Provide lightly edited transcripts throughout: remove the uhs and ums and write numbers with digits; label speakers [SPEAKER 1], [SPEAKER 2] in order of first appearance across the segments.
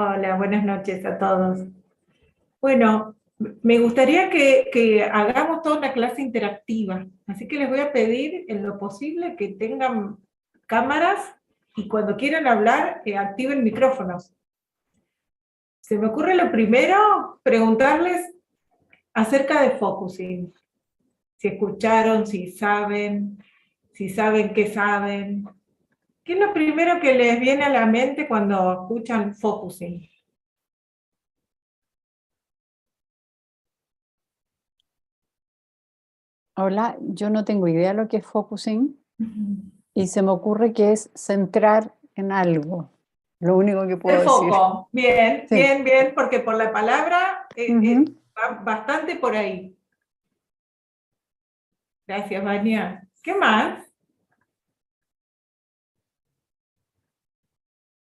[SPEAKER 1] Hola, buenas noches a todos. Bueno, me gustaría que hagamos toda una clase interactiva, así que les voy a pedir en lo posible que tengan cámaras y cuando quieran hablar, activen micrófonos. Se me ocurre lo primero, preguntarles acerca de focusing. Si escucharon, si saben qué saben. ¿Qué es lo primero que les viene a la mente cuando escuchan focusing?
[SPEAKER 2] Hola, yo no tengo idea lo que es focusing
[SPEAKER 1] Ujú.
[SPEAKER 2] y se me ocurre que es centrar en algo. Lo único que
[SPEAKER 1] El
[SPEAKER 2] puedo decir.
[SPEAKER 1] foco, bien,
[SPEAKER 2] Sí.
[SPEAKER 1] bien, bien, porque por la palabra
[SPEAKER 2] Ujú.
[SPEAKER 1] va bastante por ahí. Gracias, Vania. ¿Qué más?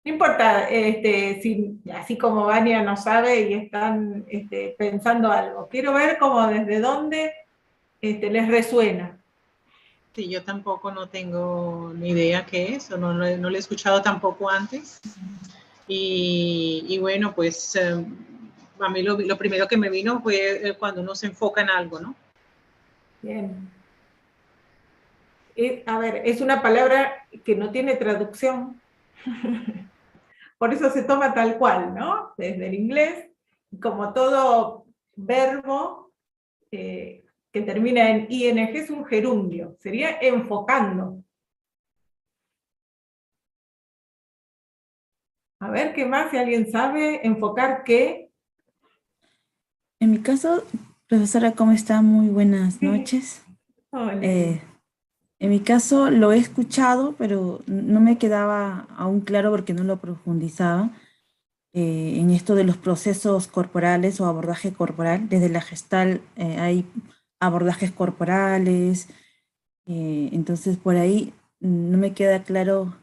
[SPEAKER 1] No importa, si, así como Vania no sabe y están pensando algo. Quiero ver cómo desde dónde les resuena.
[SPEAKER 3] Sí, yo tampoco no tengo ni idea qué es, o no lo he escuchado tampoco antes. Y bueno, pues a mí lo primero que me vino fue cuando uno se enfoca en algo, ¿no?
[SPEAKER 1] Bien. A ver, es una palabra que no tiene traducción. Por eso se toma tal cual, ¿no? Desde el inglés, como todo verbo que termina en ing es un gerundio, sería enfocando. A ver, ¿qué más? Si alguien sabe, enfocar qué.
[SPEAKER 4] En mi caso, profesora, ¿cómo está? Muy buenas
[SPEAKER 1] Sí.
[SPEAKER 4] noches.
[SPEAKER 1] Hola.
[SPEAKER 4] En mi caso lo he escuchado, pero no me quedaba aún claro porque no lo profundizaba en esto de los procesos corporales o abordaje corporal. Desde la Gestalt hay abordajes corporales, entonces por ahí no me queda claro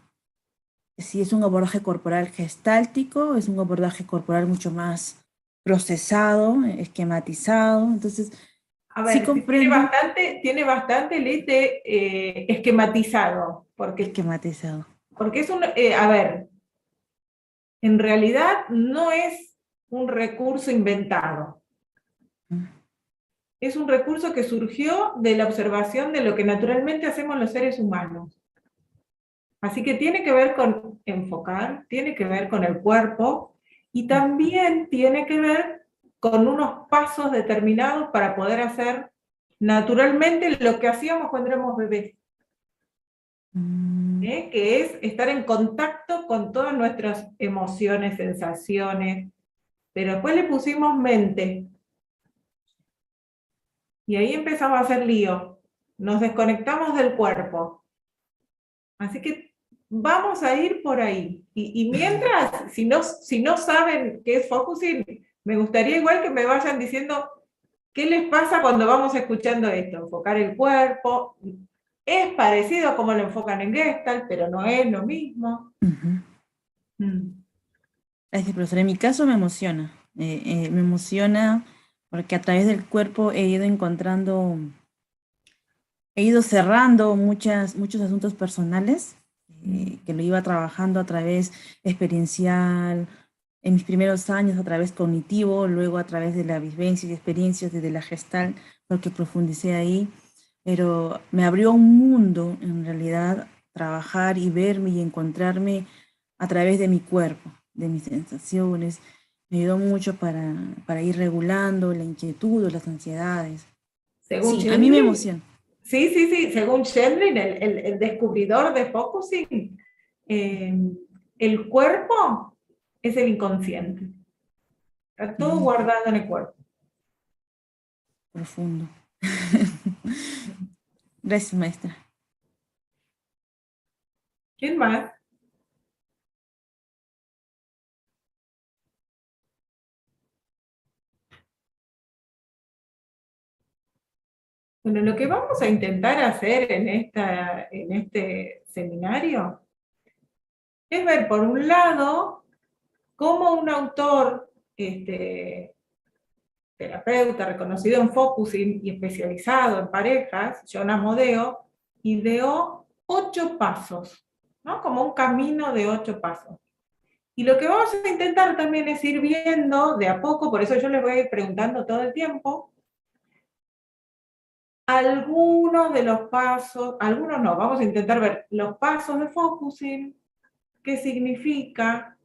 [SPEAKER 4] si es un abordaje corporal gestáltico, es un abordaje corporal mucho más procesado, esquematizado. Entonces,
[SPEAKER 1] A
[SPEAKER 4] sí
[SPEAKER 1] ver,
[SPEAKER 4] comprendo
[SPEAKER 1] tiene bastante lete esquematizado,
[SPEAKER 4] esquematizado.
[SPEAKER 1] porque es un, a ver, en realidad no es un recurso inventado. Es un recurso que surgió de la observación de lo que naturalmente hacemos los seres humanos. Así que tiene que ver con enfocar, tiene que ver con el cuerpo y también tiene que ver con unos pasos determinados para poder hacer naturalmente lo que hacíamos cuando éramos bebés,
[SPEAKER 4] Mm,
[SPEAKER 1] que es estar en contacto con todas nuestras emociones, sensaciones, pero después le pusimos mente y ahí empezamos a hacer lío, nos desconectamos del cuerpo. Así que vamos a ir por ahí. Y mientras, si no saben qué es focusing, me gustaría igual que me vayan diciendo qué les pasa cuando vamos escuchando esto. Enfocar el cuerpo. Es parecido a como lo enfocan en Gestalt, pero no es lo mismo.
[SPEAKER 4] ujú.
[SPEAKER 1] Mm.
[SPEAKER 4] Gracias, profesora. En mi caso me emociona porque a través del cuerpo he ido encontrando, he ido cerrando muchos asuntos personales que lo iba trabajando a través experiencial, en mis primeros años a través cognitivo, luego a través de la vivencia y experiencias desde la Gestalt, porque profundicé ahí, pero me abrió un mundo en realidad trabajar y verme y encontrarme a través de mi cuerpo, de mis sensaciones. Me ayudó mucho para ir regulando la inquietud o las ansiedades.
[SPEAKER 1] Según
[SPEAKER 4] Sí, a mí me
[SPEAKER 1] Shendlin,
[SPEAKER 4] emociona.
[SPEAKER 1] sí, según Shendlin, el descubridor de focusing, eh, el cuerpo es el inconsciente. Está todo
[SPEAKER 4] Mm,
[SPEAKER 1] guardado en el cuerpo.
[SPEAKER 4] profundo. Gracias, maestra.
[SPEAKER 1] ¿Quién más? Bueno, lo que vamos a intentar hacer en este seminario es ver, por un lado, cómo un autor, terapeuta reconocido en focusing y especializado en parejas, John Amodeo, ideó 8 pasos, ¿no? Como un camino de 8 pasos. Y lo que vamos a intentar también es ir viendo de a poco, por eso yo les voy a ir preguntando todo el tiempo, algunos de los pasos, algunos no, vamos a intentar ver los pasos de focusing, qué significa,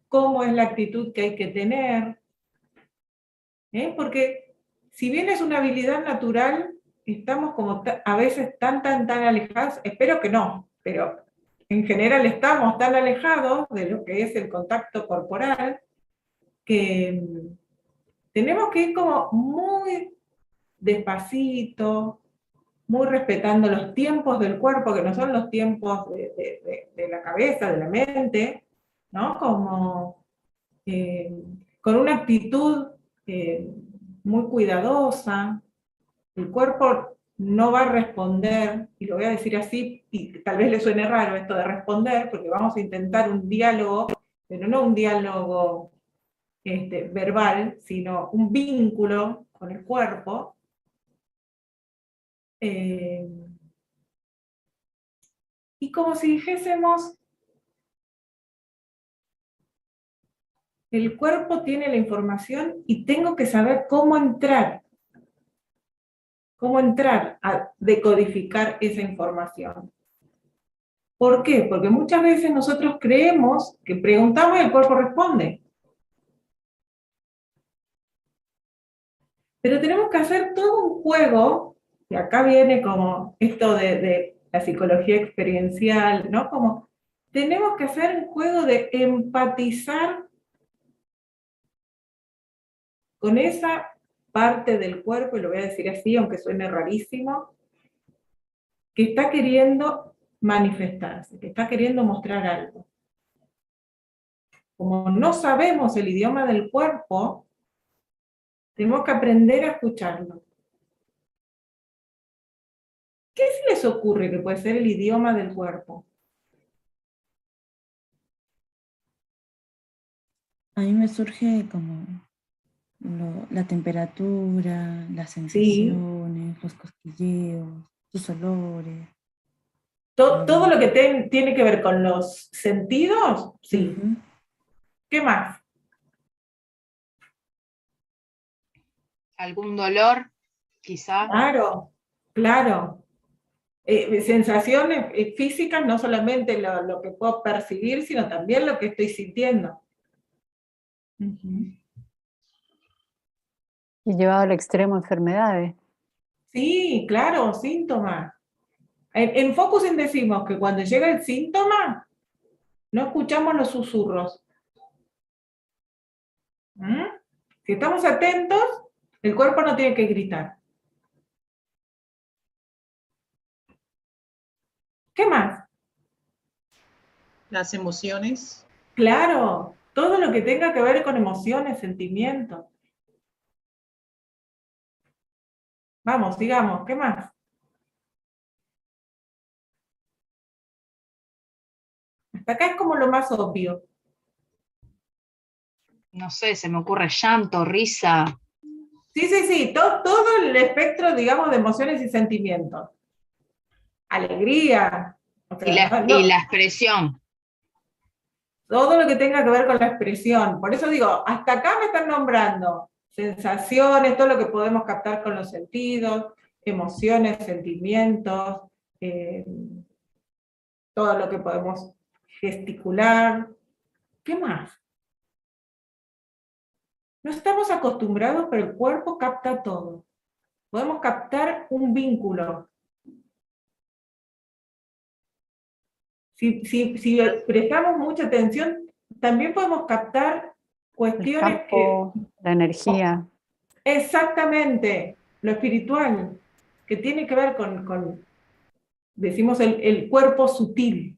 [SPEAKER 1] cómo es la actitud que hay que tener, porque si bien es una habilidad natural, estamos como a veces tan alejados, espero que no, pero en general estamos tan alejados de lo que es el contacto corporal, que tenemos que ir como muy despacito, muy respetando los tiempos del cuerpo, que no son los tiempos de la cabeza, de la mente, ¿no? Como con una actitud muy cuidadosa. El cuerpo no va a responder, y lo voy a decir así, y tal vez le suene raro esto de responder, porque vamos a intentar un diálogo, pero no un diálogo verbal, sino un vínculo con el cuerpo. Y como si dijésemos, el cuerpo tiene la información y tengo que saber cómo entrar a decodificar esa información. ¿Por qué? Porque muchas veces nosotros creemos que preguntamos y el cuerpo responde. Pero tenemos que hacer todo un juego, y acá viene como esto de la psicología experiencial, ¿no? Como tenemos que hacer un juego de empatizar con esa parte del cuerpo, y lo voy a decir así, aunque suene rarísimo, que está queriendo manifestarse, que está queriendo mostrar algo. Como no sabemos el idioma del cuerpo, tenemos que aprender a escucharlo. ¿Qué se les ocurre que puede ser el idioma del cuerpo?
[SPEAKER 4] A mí me surge como la temperatura, las
[SPEAKER 1] Sí.
[SPEAKER 4] sensaciones, los cosquilleos, los olores.
[SPEAKER 1] Todo lo que tiene que ver con los sentidos, sí.
[SPEAKER 4] Ujú.
[SPEAKER 1] ¿Qué más?
[SPEAKER 5] ¿Algún dolor, quizá?
[SPEAKER 1] Claro, claro. Sensaciones físicas, no solamente lo que puedo percibir, sino también lo que estoy sintiendo.
[SPEAKER 2] Y llevado al extremo enfermedades.
[SPEAKER 1] Sí, claro, síntomas. En Focusing decimos que cuando llega el síntoma, no escuchamos los susurros. Si estamos atentos, el cuerpo no tiene que gritar. ¿Qué más?
[SPEAKER 3] Las emociones.
[SPEAKER 1] Claro, todo lo que tenga que ver con emociones, sentimientos. Vamos, digamos, ¿qué más? Hasta acá es como lo más obvio.
[SPEAKER 5] No sé, se me ocurre llanto, risa.
[SPEAKER 1] Sí, todo el espectro, digamos, de emociones y sentimientos. Alegría. O sea,
[SPEAKER 5] Y la expresión.
[SPEAKER 1] todo lo que tenga que ver con la expresión. Por eso digo, hasta acá me están nombrando sensaciones, todo lo que podemos captar con los sentidos, emociones, sentimientos, todo lo que podemos gesticular. ¿Qué más? No estamos acostumbrados, pero el cuerpo capta todo. Podemos captar un vínculo. Si prestamos mucha atención, también podemos captar
[SPEAKER 2] El
[SPEAKER 1] cuestiones
[SPEAKER 2] campo, la energía.
[SPEAKER 1] Exactamente, lo espiritual, que tiene que ver con decimos, el cuerpo sutil.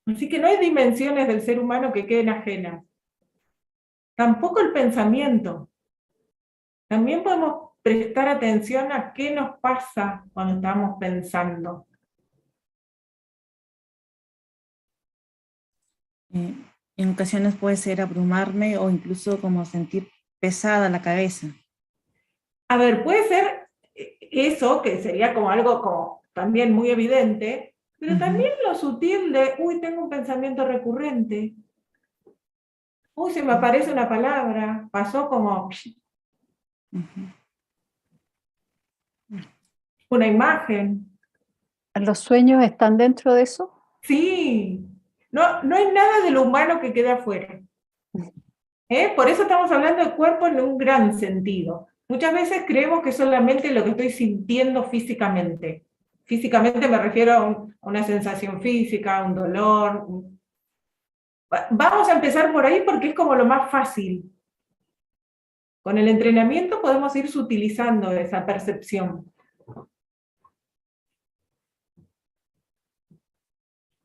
[SPEAKER 1] Así que no hay dimensiones del ser humano que queden ajenas. Tampoco el pensamiento. También podemos prestar atención a qué nos pasa cuando estamos pensando.
[SPEAKER 4] En ocasiones puede ser abrumarme o incluso como sentir pesada la cabeza.
[SPEAKER 1] A ver, puede ser eso, que sería como algo como también muy evidente, Pero también lo sutil de, uy, tengo un pensamiento recurrente. Uy, se me aparece una palabra. Pasó como una imagen.
[SPEAKER 2] ¿Los sueños están dentro de eso?
[SPEAKER 1] Sí. No, no hay nada de lo humano que quede afuera. Por eso estamos hablando del cuerpo en un gran sentido. Muchas veces creemos que solamente lo que estoy sintiendo físicamente. Físicamente me refiero a una sensación física, un dolor. Vamos a empezar por ahí porque es como lo más fácil. Con el entrenamiento podemos ir sutilizando esa percepción.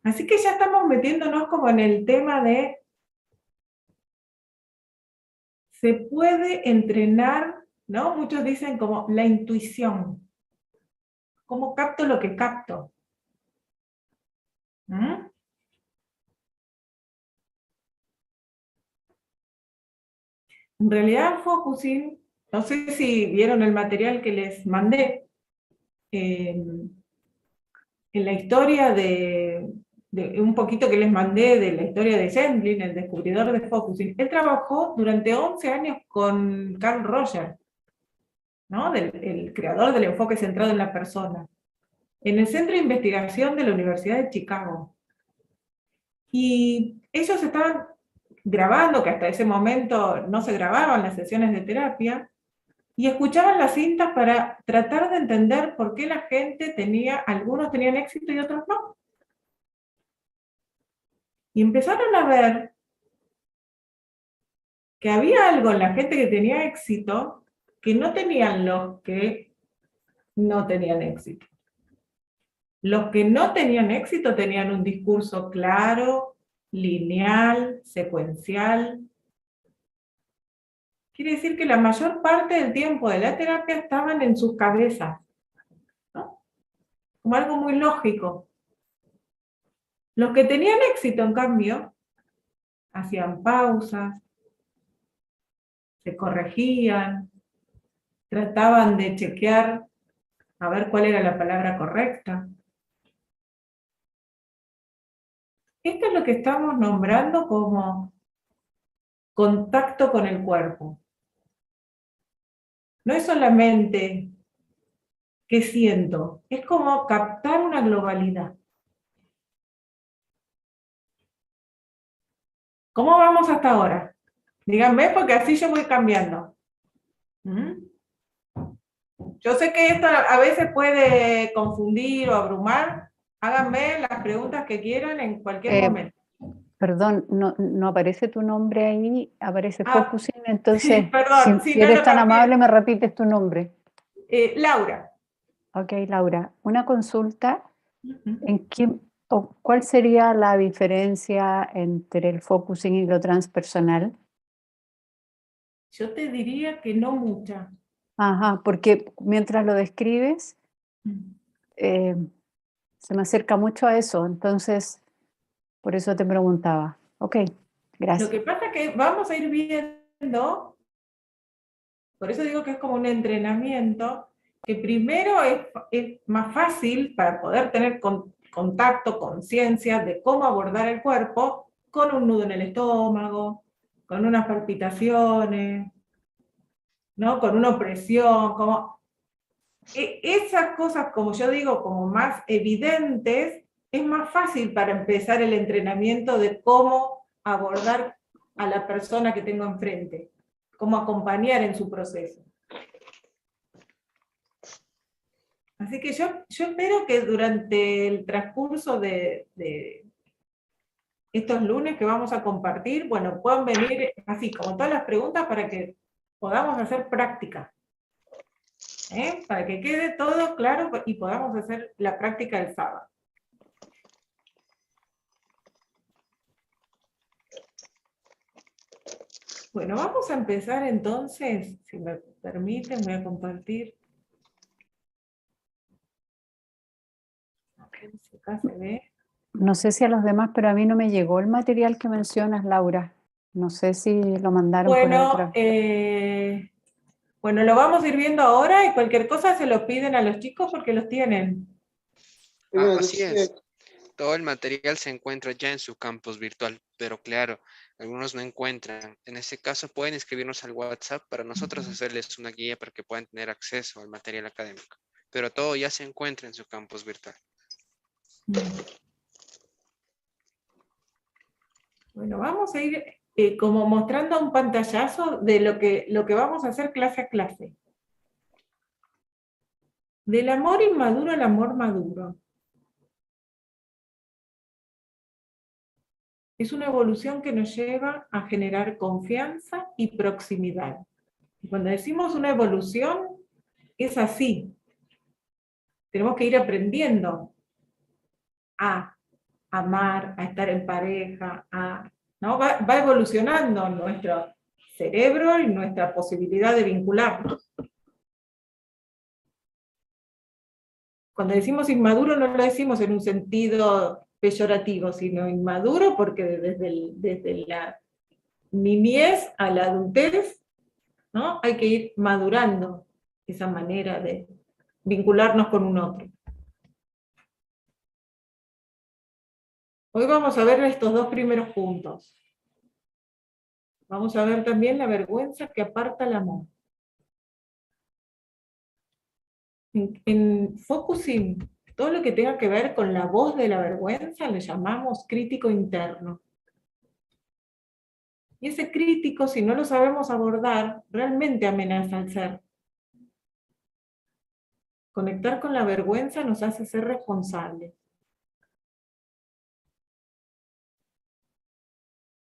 [SPEAKER 1] Así que ya estamos metiéndonos como en el tema de se puede entrenar, ¿no? Muchos dicen como la intuición. ¿Cómo capto lo que capto? ¿Mm? En realidad, focusing, no sé si vieron el material que les mandé, en la historia de un poquito que les mandé de la historia de Sendlin, el descubridor de focusing. Él trabajó durante 11 años con Carl Rogers, ¿no? El creador del enfoque centrado en la persona, en el Centro de Investigación de la Universidad de Chicago. Y ellos estaban grabando, que hasta ese momento no se grababan las sesiones de terapia, y escuchaban las cintas para tratar de entender por qué la gente algunos tenían éxito y otros no. Y empezaron a ver que había algo en la gente que tenía éxito que no tenían los que no tenían éxito. Los que no tenían éxito tenían un discurso claro, lineal, secuencial. Quiere decir que la mayor parte del tiempo de la terapia estaban en sus cabezas, ¿no? Como algo muy lógico. Los que tenían éxito, en cambio, hacían pausas, se corregían, trataban de chequear a ver cuál era la palabra correcta. Esto es lo que estamos nombrando como contacto con el cuerpo. No es solamente qué siento, es como captar una globalidad. ¿Cómo vamos hasta ahora? Díganme, porque así yo voy cambiando. Yo sé que esto a veces puede confundir o abrumar. Háganme las preguntas que quieran en cualquier momento.
[SPEAKER 2] Perdón, no aparece tu nombre ahí, aparece focusing, entonces,
[SPEAKER 1] perdón,
[SPEAKER 2] si
[SPEAKER 1] no
[SPEAKER 2] eres
[SPEAKER 1] lo
[SPEAKER 2] tan
[SPEAKER 1] cambié.
[SPEAKER 2] amable, me repites tu nombre.
[SPEAKER 1] Laura.
[SPEAKER 2] Ok, Laura, una consulta. ¿Cuál sería la diferencia entre el focusing y lo transpersonal?
[SPEAKER 1] Yo te diría que no mucha.
[SPEAKER 2] Ajá, porque mientras lo describes, se me acerca mucho a eso, entonces, por eso te preguntaba. Ok, gracias.
[SPEAKER 1] Lo que pasa es que vamos a ir viendo, por eso digo que es como un entrenamiento, que primero es más fácil para poder tener contacto, conciencia de cómo abordar el cuerpo con un nudo en el estómago, con unas palpitaciones, ¿no? Con una opresión, como esas cosas, como yo digo, como más evidentes, es más fácil para empezar el entrenamiento de cómo abordar a la persona que tengo enfrente, cómo acompañar en su proceso. Así que yo espero que durante el transcurso de estos lunes que vamos a compartir, bueno, puedan venir así, como todas las preguntas, para que podamos hacer práctica. Para que quede todo claro y podamos hacer la práctica el sábado. Bueno, vamos a empezar entonces, si me permiten, voy a compartir. A ver si acá se ve.
[SPEAKER 2] No sé si a los demás, pero a mí no me llegó el material que mencionas, Laura. No sé si lo mandaron por otra.
[SPEAKER 1] Bueno, lo vamos a ir viendo ahora y cualquier cosa se lo piden a los chicos porque los tienen.
[SPEAKER 6] Así es. Todo el material se encuentra ya en su campus virtual, pero claro, algunos no encuentran. En este caso pueden escribirnos al WhatsApp para nosotros hacerles una guía para que puedan tener acceso al material académico. Pero todo ya se encuentra en su campus virtual.
[SPEAKER 1] Bueno, vamos a ir como mostrando un pantallazo de lo que vamos a hacer clase a clase. Del amor inmaduro al amor maduro. Es una evolución que nos lleva a generar confianza y proximidad. Y cuando decimos una evolución, es así. Tenemos que ir aprendiendo a amar, a estar en pareja, ¿no? Va evolucionando nuestro cerebro y nuestra posibilidad de vincularnos. Cuando decimos inmaduro no lo decimos en un sentido peyorativo, sino inmaduro porque desde la niñez a la adultez, ¿no? Hay que ir madurando esa manera de vincularnos con un otro. Hoy vamos a ver estos dos primeros puntos. Vamos a ver también la vergüenza que aparta el amor. En focusing, todo lo que tenga que ver con la voz de la vergüenza le llamamos crítico interno. Y ese crítico, si no lo sabemos abordar, realmente amenaza al ser. Conectar con la vergüenza nos hace ser responsables.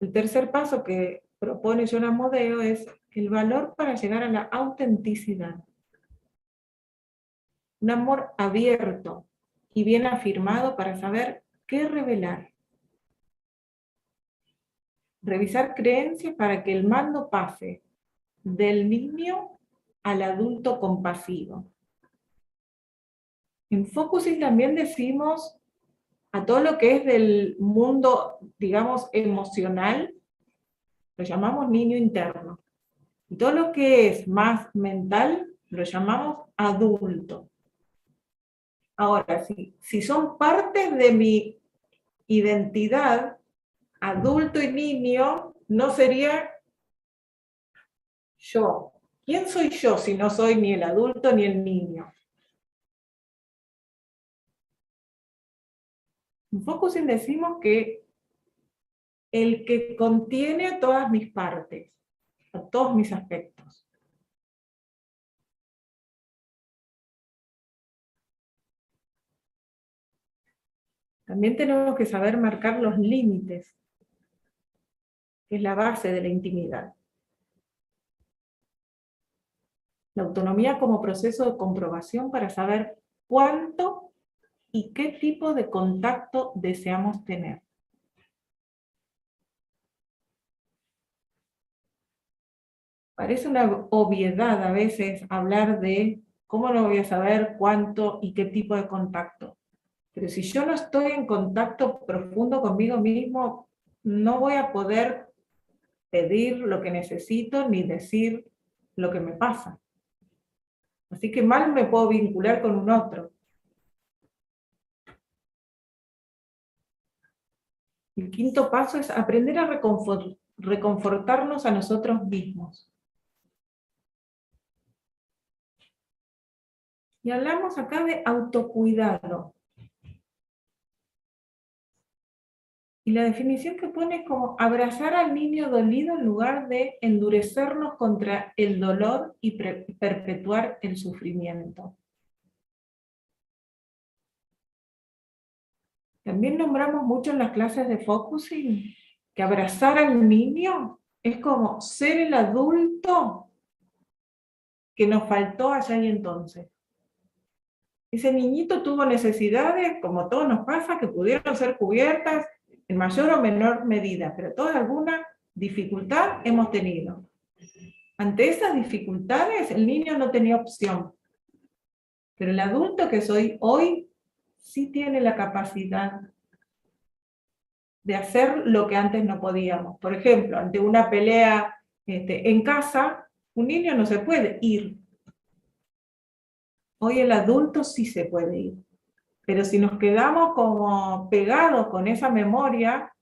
[SPEAKER 1] El tercer paso que propone John Amodeo es el valor para llegar a la autenticidad. Un amor abierto y bien afirmado para saber qué revelar. Revisar creencias para que el mando pase del niño al adulto compasivo. En Focusing también decimos a todo lo que es del mundo, digamos, emocional, lo llamamos niño interno. Y todo lo que es más mental, lo llamamos adulto. Ahora, si son partes de mi identidad, adulto y niño, no sería yo. ¿Quién soy yo si no soy ni el adulto ni el niño? En Focusing decimos que el que contiene a todas mis partes, a todos mis aspectos. También tenemos que saber marcar los límites, que es la base de la intimidad. La autonomía como proceso de comprobación para saber cuánto y qué tipo de contacto deseamos tener. Parece una obviedad a veces hablar de cómo no voy a saber cuánto y qué tipo de contacto. Pero si yo no estoy en contacto profundo conmigo mismo, no voy a poder pedir lo que necesito ni decir lo que me pasa. Así que mal me puedo vincular con un otro. El quinto paso es aprender a reconfortarnos a nosotros mismos. Y hablamos acá de autocuidado. Y la definición que pone es como abrazar al niño dolido en lugar de endurecernos contra el dolor y perpetuar el sufrimiento. También nombramos mucho en las clases de Focusing que abrazar al niño es como ser el adulto que nos faltó allá y entonces. Ese niñito tuvo necesidades, como todos nos pasa, que pudieron ser cubiertas en mayor o menor medida, pero toda alguna dificultad hemos tenido. Ante esas dificultades, el niño no tenía opción. Pero el adulto que soy hoy, sí tiene la capacidad de hacer lo que antes no podíamos. Por ejemplo, ante una pelea en casa, un niño no se puede ir. Hoy el adulto sí se puede ir. Pero si nos quedamos como pegados con esa memoria,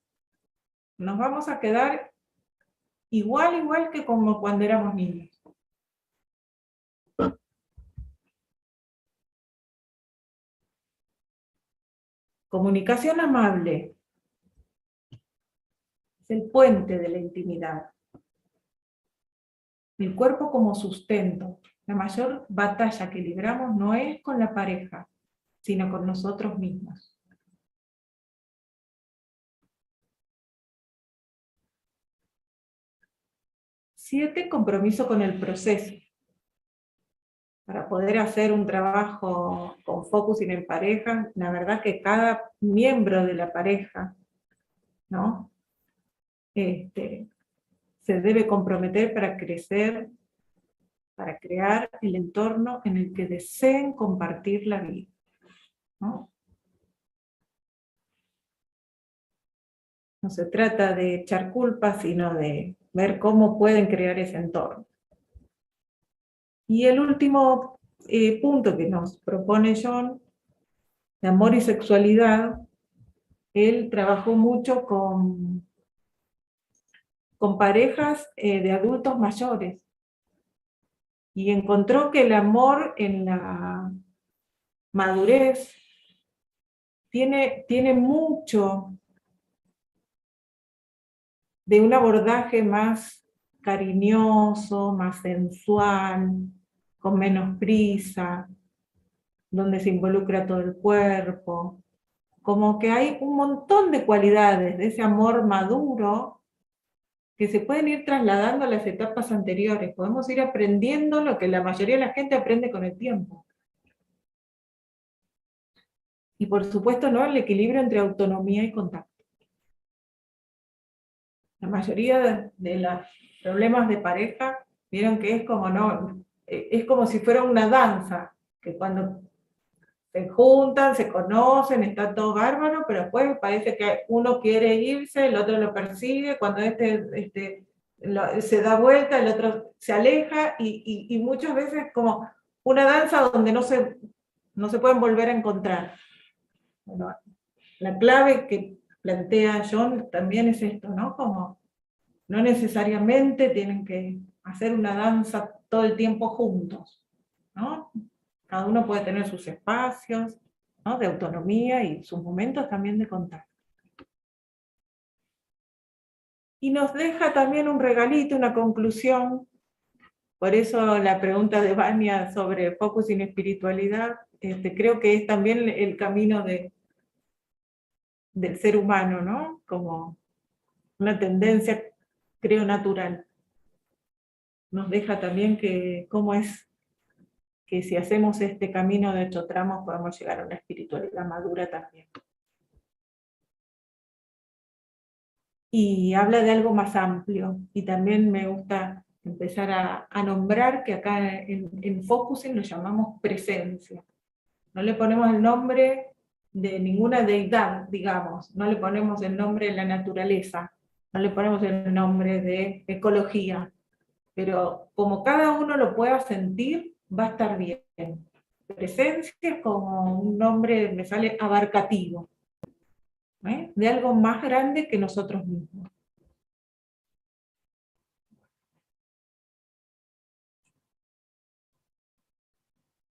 [SPEAKER 1] nos vamos a quedar igual que como cuando éramos niños. Comunicación amable es el puente de la intimidad. El cuerpo como sustento. La mayor batalla que libramos no es con la pareja, sino con nosotros mismos. Siete, compromiso con el proceso. Para poder hacer un trabajo con focusing en pareja, la verdad que cada miembro de la pareja, ¿no? Se debe comprometer para crecer, para crear el entorno en el que deseen compartir la vida, ¿no? No se trata de echar culpa, sino de ver cómo pueden crear ese entorno. Y el último punto que nos propone John, de amor y sexualidad, él trabajó mucho con parejas de adultos mayores, y encontró que el amor en la madurez tiene mucho de un abordaje más cariñoso, más sensual, con menos prisa, donde se involucra todo el cuerpo. Como que hay un montón de cualidades de ese amor maduro que se pueden ir trasladando a las etapas anteriores. Podemos ir aprendiendo lo que la mayoría de la gente aprende con el tiempo. Y por supuesto, ¿no?, el equilibrio entre autonomía y contacto. La mayoría de los problemas de pareja, vieron que es como, no, es como si fuera una danza, que cuando se juntan, se conocen, está todo bárbaro, pero después parece que uno quiere irse, el otro lo persigue, cuando se da vuelta, el otro se aleja, y muchas veces como una danza donde no se pueden volver a encontrar. Bueno, la clave que plantea John también es esto, ¿no? Como no necesariamente tienen que hacer una danza todo el tiempo juntos, ¿no? Cada uno puede tener sus espacios, ¿no?, de autonomía y sus momentos también de contacto. Y nos deja también un regalito, una conclusión. Por eso la pregunta de Vania sobre focusing en espiritualidad, creo que es también el camino del ser humano, ¿no? Como una tendencia, creo, natural. Nos deja también que cómo es que si hacemos este camino de 8 tramos podemos llegar a una espiritualidad madura también. Y habla de algo más amplio, y también me gusta empezar a nombrar que acá en Focusing lo llamamos presencia. No le ponemos el nombre de ninguna deidad, digamos, no le ponemos el nombre de la naturaleza, no le ponemos el nombre de ecología, pero como cada uno lo pueda sentir, va a estar bien. Presencia es como un nombre, me sale abarcativo, de algo más grande que nosotros mismos.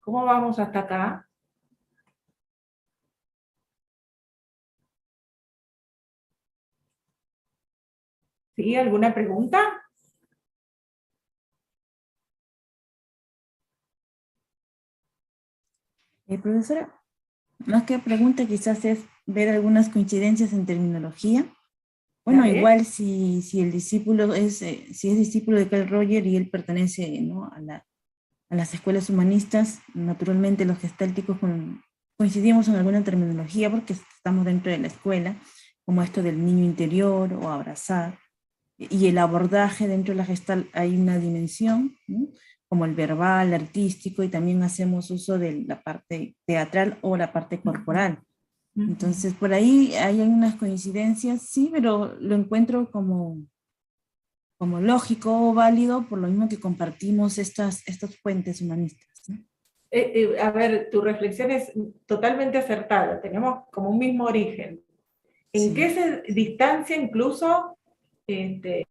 [SPEAKER 1] ¿Cómo vamos hasta acá? ¿Sí? ¿Alguna pregunta?
[SPEAKER 4] Profesora, más que pregunta quizás es ver algunas coincidencias en terminología. Bueno, igual si el discípulo si es discípulo de Carl Rogers y él pertenece, ¿no?, a las escuelas humanistas, naturalmente los gestálticos coincidimos en alguna terminología porque estamos dentro de la escuela, como esto del niño interior o abrazar, y el abordaje dentro de la gestal hay una dimensión, ¿no?, como el verbal, artístico, y también hacemos uso de la parte teatral o la parte corporal. Entonces, por ahí hay unas coincidencias, sí, pero lo encuentro como lógico o válido, por lo mismo que compartimos estas fuentes humanistas, ¿no?
[SPEAKER 1] A ver, tu reflexión es totalmente acertada, tenemos como un mismo origen. ¿En
[SPEAKER 4] Sí.
[SPEAKER 1] qué se distancia incluso Shendlin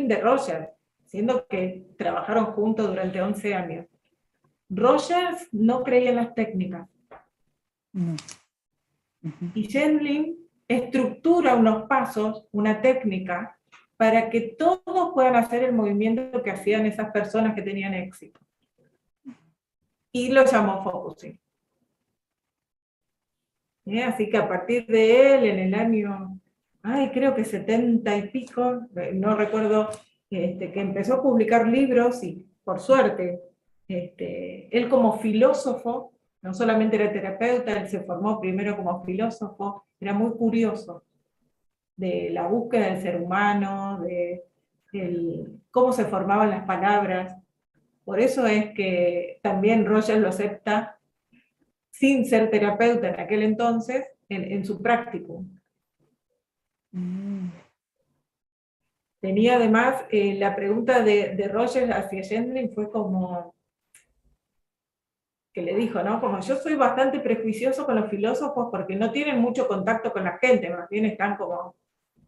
[SPEAKER 1] de Rogers, siendo que trabajaron juntos durante 11 años? Rogers no creía en las técnicas,
[SPEAKER 4] No. Ujú.
[SPEAKER 1] y Shendlin estructura unos pasos, una técnica, para que todos puedan hacer el movimiento que hacían esas personas que tenían éxito. Y lo llamó focusing. Así que a partir de él, en el año, creo que 70 y pico, no recuerdo, que empezó a publicar libros, y por suerte, él como filósofo, no solamente era terapeuta, él se formó primero como filósofo, era muy curioso de la búsqueda del ser humano, de cómo se formaban las palabras. Por eso es que también Rogers lo acepta sin ser terapeuta en aquel entonces, en su práctico.
[SPEAKER 4] Mm.
[SPEAKER 1] Tenía además, la pregunta de Rogers hacia Shendlin fue como, que le dijo, ¿no? Como yo soy bastante prejuicioso con los filósofos porque no tienen mucho contacto con la gente, más bien están como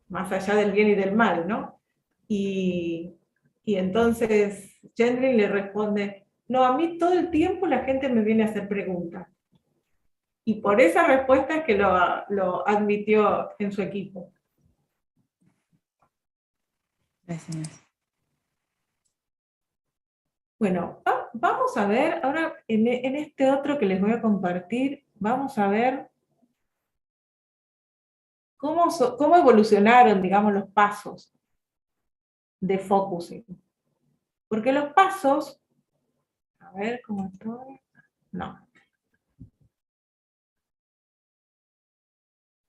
[SPEAKER 1] más allá del bien y del mal, ¿no? Y entonces Shendlin le responde, no, a mí todo el tiempo la gente me viene a hacer preguntas. Y por esa respuesta es que lo admitió en su equipo.
[SPEAKER 4] Gracias.
[SPEAKER 1] Bueno, vamos a ver, ahora en este otro que les voy a compartir, vamos a ver cómo evolucionaron, digamos, los pasos de focusing. Porque los pasos, a ver cómo estoy, no.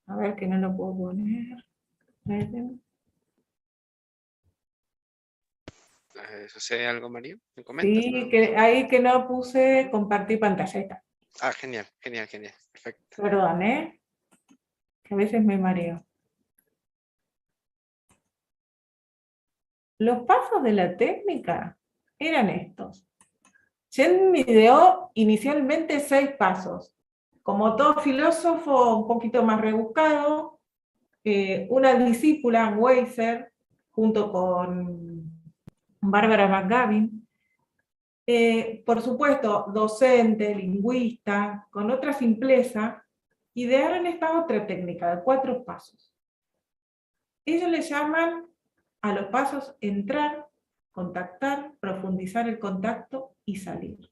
[SPEAKER 1] A ver que no lo puedo poner.
[SPEAKER 6] ¿Sucede algo, María? ¿Me comentas?
[SPEAKER 1] Sí, que ahí que no puse compartir pantalla. Ahí está.
[SPEAKER 6] Genial, genial, genial. Perfecto.
[SPEAKER 1] Perdón, que a veces me mareo. Los pasos de la técnica eran estos. Chen ideó inicialmente 6 pasos. Como todo filósofo un poquito más rebuscado, una discípula, Weiser, junto con Bárbara McGavin, por supuesto, docente, lingüista, con otra simpleza, idearon esta otra técnica de 4 pasos. Ellos le llaman a los pasos entrar, contactar, profundizar el contacto y salir.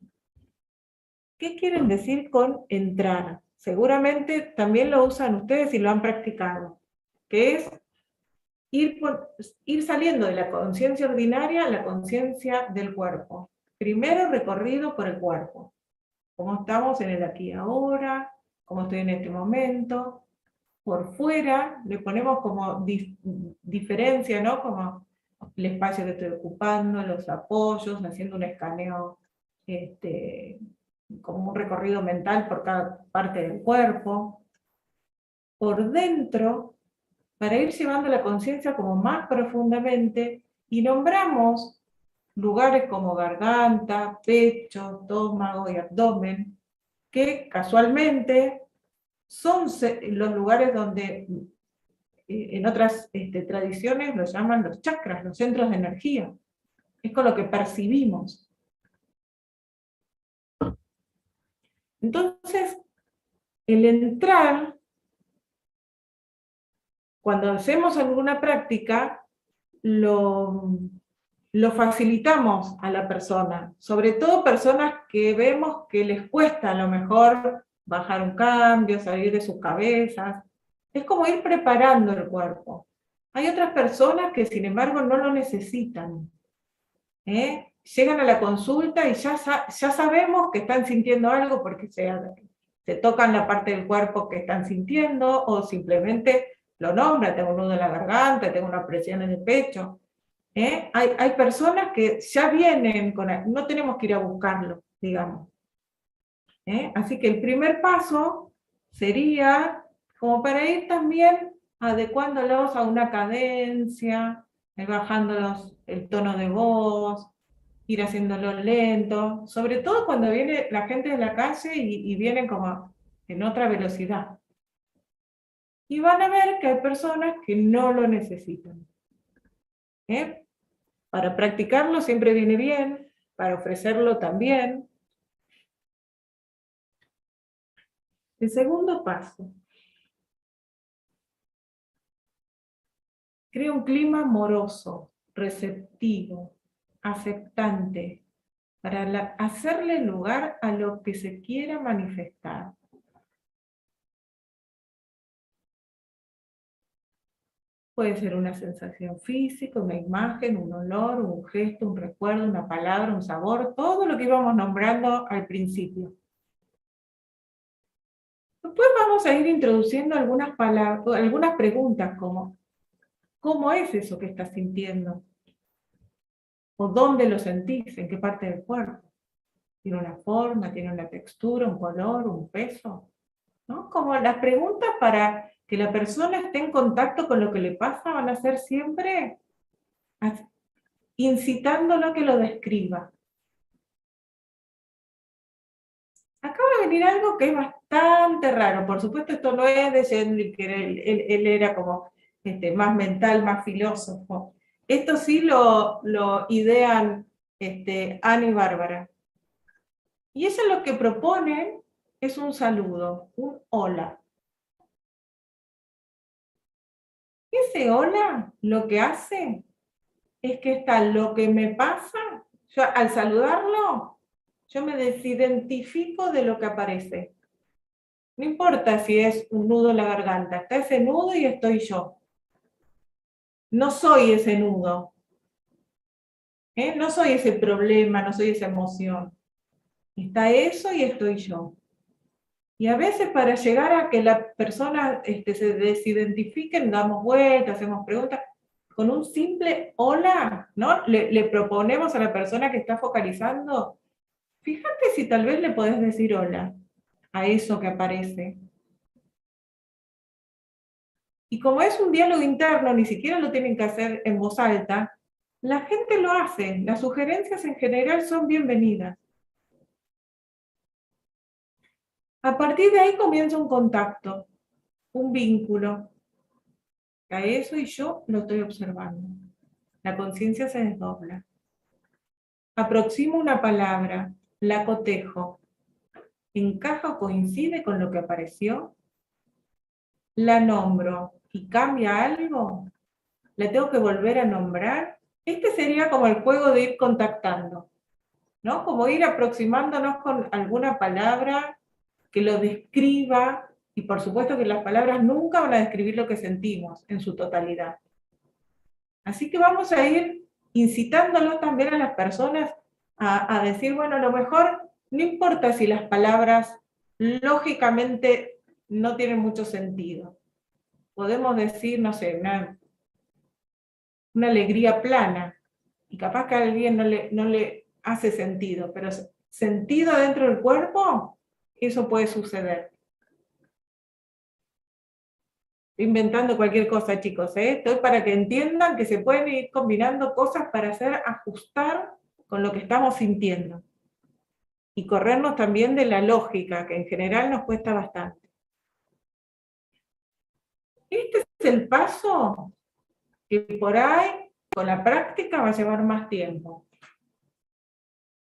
[SPEAKER 1] ¿Qué quieren decir con entrar? Seguramente también lo usan ustedes y lo han practicado, que es ir saliendo de la conciencia ordinaria a la conciencia del cuerpo. Primero recorrido por el cuerpo. Cómo estamos en el aquí y ahora, cómo estoy en este momento. Por fuera le ponemos como diferencia, ¿no? Como el espacio que estoy ocupando, los apoyos, haciendo un escaneo, como un recorrido mental por cada parte del cuerpo. Por dentro, para ir llevando la conciencia como más profundamente, y nombramos lugares como garganta, pecho, estómago y abdomen, que casualmente son los lugares donde en otras tradiciones los llaman los chakras, los centros de energía. Es con lo que percibimos. Entonces, el entrar, cuando hacemos alguna práctica, lo facilitamos a la persona, sobre todo personas que vemos que les cuesta a lo mejor bajar un cambio, salir de sus cabezas. Es como ir preparando el cuerpo. Hay otras personas que sin embargo no lo necesitan. Llegan a la consulta y ya sabemos que están sintiendo algo porque se tocan la parte del cuerpo que están sintiendo, o simplemente lo nombran, tengo un nudo en la garganta, tengo una presión en el pecho. Hay personas que ya vienen no tenemos que ir a buscarlo, digamos. Así que el primer paso sería como para ir también adecuándolos a una cadencia, bajándolos el tono de voz, ir haciéndolo lento, sobre todo cuando viene la gente de la calle y vienen como en otra velocidad. Y van a ver que hay personas que no lo necesitan. Para practicarlo siempre viene bien, para ofrecerlo también. El segundo paso. Crea un clima amoroso, receptivo, aceptante, para hacerle lugar a lo que se quiera manifestar. Puede ser una sensación física, una imagen, un olor, un gesto, un recuerdo, una palabra, un sabor, todo lo que íbamos nombrando al principio. Después vamos a ir introduciendo algunas preguntas como, ¿cómo es eso que estás sintiendo? ¿O dónde lo sentís? ¿En qué parte del cuerpo? ¿Tiene una forma? ¿Tiene una textura? ¿Un color? ¿Un peso? ¿No? Como las preguntas para que la persona esté en contacto con lo que le pasa van a ser siempre incitándolo a que lo describa. Acaba de venir algo que es bastante raro. Por supuesto, esto no es de Gentry, que él era como más mental, más filósofo. Esto sí lo idean Anne y Bárbara. Y eso lo que proponen es un saludo, un hola. Ese hola lo que hace es que está lo que me pasa, yo al saludarlo, yo me desidentifico de lo que aparece. No importa si es un nudo en la garganta, está ese nudo y estoy yo. No soy ese nudo. No soy ese problema, no soy esa emoción. Está eso y estoy yo. Y a veces para llegar a que la persona se desidentifiquen, damos vueltas, hacemos preguntas. Con un simple hola, ¿no? Le proponemos a la persona que está focalizando, fíjate si tal vez le podés decir hola a eso que aparece. Y como es un diálogo interno, ni siquiera lo tienen que hacer en voz alta, la gente lo hace. Las sugerencias en general son bienvenidas. A partir de ahí comienza un contacto, un vínculo. A eso y yo lo estoy observando. La conciencia se desdobla. Aproximo una palabra, la cotejo. ¿Encaja o coincide con lo que apareció? ¿La nombro y cambia algo? ¿La tengo que volver a nombrar? Este sería como el juego de ir contactando, ¿no? Como ir aproximándonos con alguna palabra que lo describa, y por supuesto que las palabras nunca van a describir lo que sentimos en su totalidad. Así que vamos a ir incitándolo también a las personas a decir, bueno, a lo mejor no importa si las palabras lógicamente no tienen mucho sentido. Podemos decir, no sé, una alegría plana, y capaz que a alguien no le hace sentido, pero sentido dentro del cuerpo, eso puede suceder. Estoy inventando cualquier cosa, chicos, Estoy para que entiendan que se pueden ir combinando cosas para ajustar con lo que estamos sintiendo. Y corrernos también de la lógica, que en general nos cuesta bastante. Este es el paso que por ahí, con la práctica, va a llevar más tiempo.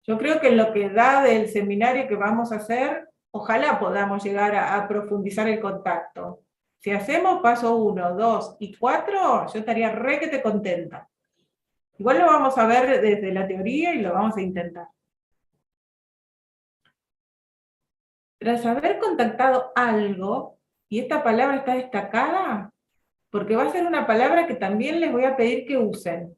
[SPEAKER 1] Yo creo que en lo que da del seminario que vamos a hacer, ojalá podamos llegar a profundizar el contacto. Si hacemos paso 1, 2 y 4, yo estaría requete contenta. Igual lo vamos a ver desde la teoría y lo vamos a intentar. Tras haber contactado algo, y esta palabra está destacada, porque va a ser una palabra que también les voy a pedir que usen.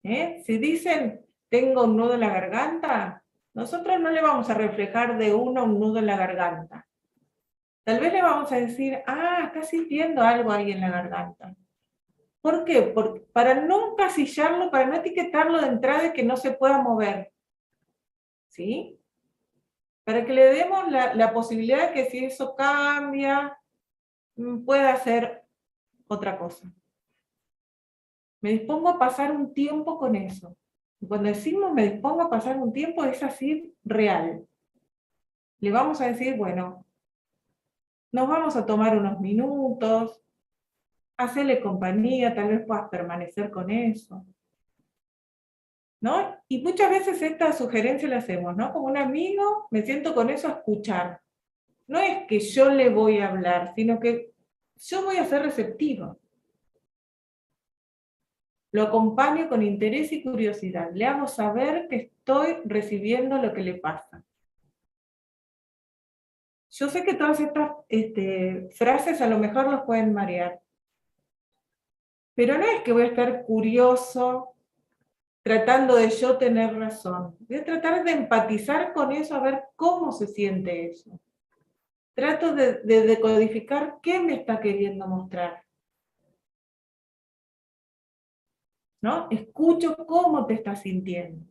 [SPEAKER 1] Si dicen, tengo un nudo en la garganta, nosotros no le vamos a reflejar de uno un nudo en la garganta. Tal vez le vamos a decir, está sintiendo algo ahí en la garganta. ¿Por qué? Para no encasillarlo, para no etiquetarlo de entrada y que no se pueda mover. ¿Sí? Para que le demos la posibilidad de que si eso cambia, pueda hacer otra cosa. Me dispongo a pasar un tiempo con eso. Cuando decimos me dispongo a pasar un tiempo, es así real. Le vamos a decir, bueno, nos vamos a tomar unos minutos, hacerle compañía, tal vez puedas permanecer con eso, ¿no? Y muchas veces esta sugerencia la hacemos, ¿no? Como un amigo, me siento con eso a escuchar. No es que yo le voy a hablar, sino que yo voy a ser receptiva. Lo acompaño con interés y curiosidad. Le hago saber que estoy recibiendo lo que le pasa. Yo sé que todas estas frases a lo mejor los pueden marear. Pero no es que voy a estar curioso tratando de yo tener razón. Voy a tratar de empatizar con eso, a ver cómo se siente eso. Trato de decodificar qué me está queriendo mostrar. ¿No? Escucho cómo te estás sintiendo.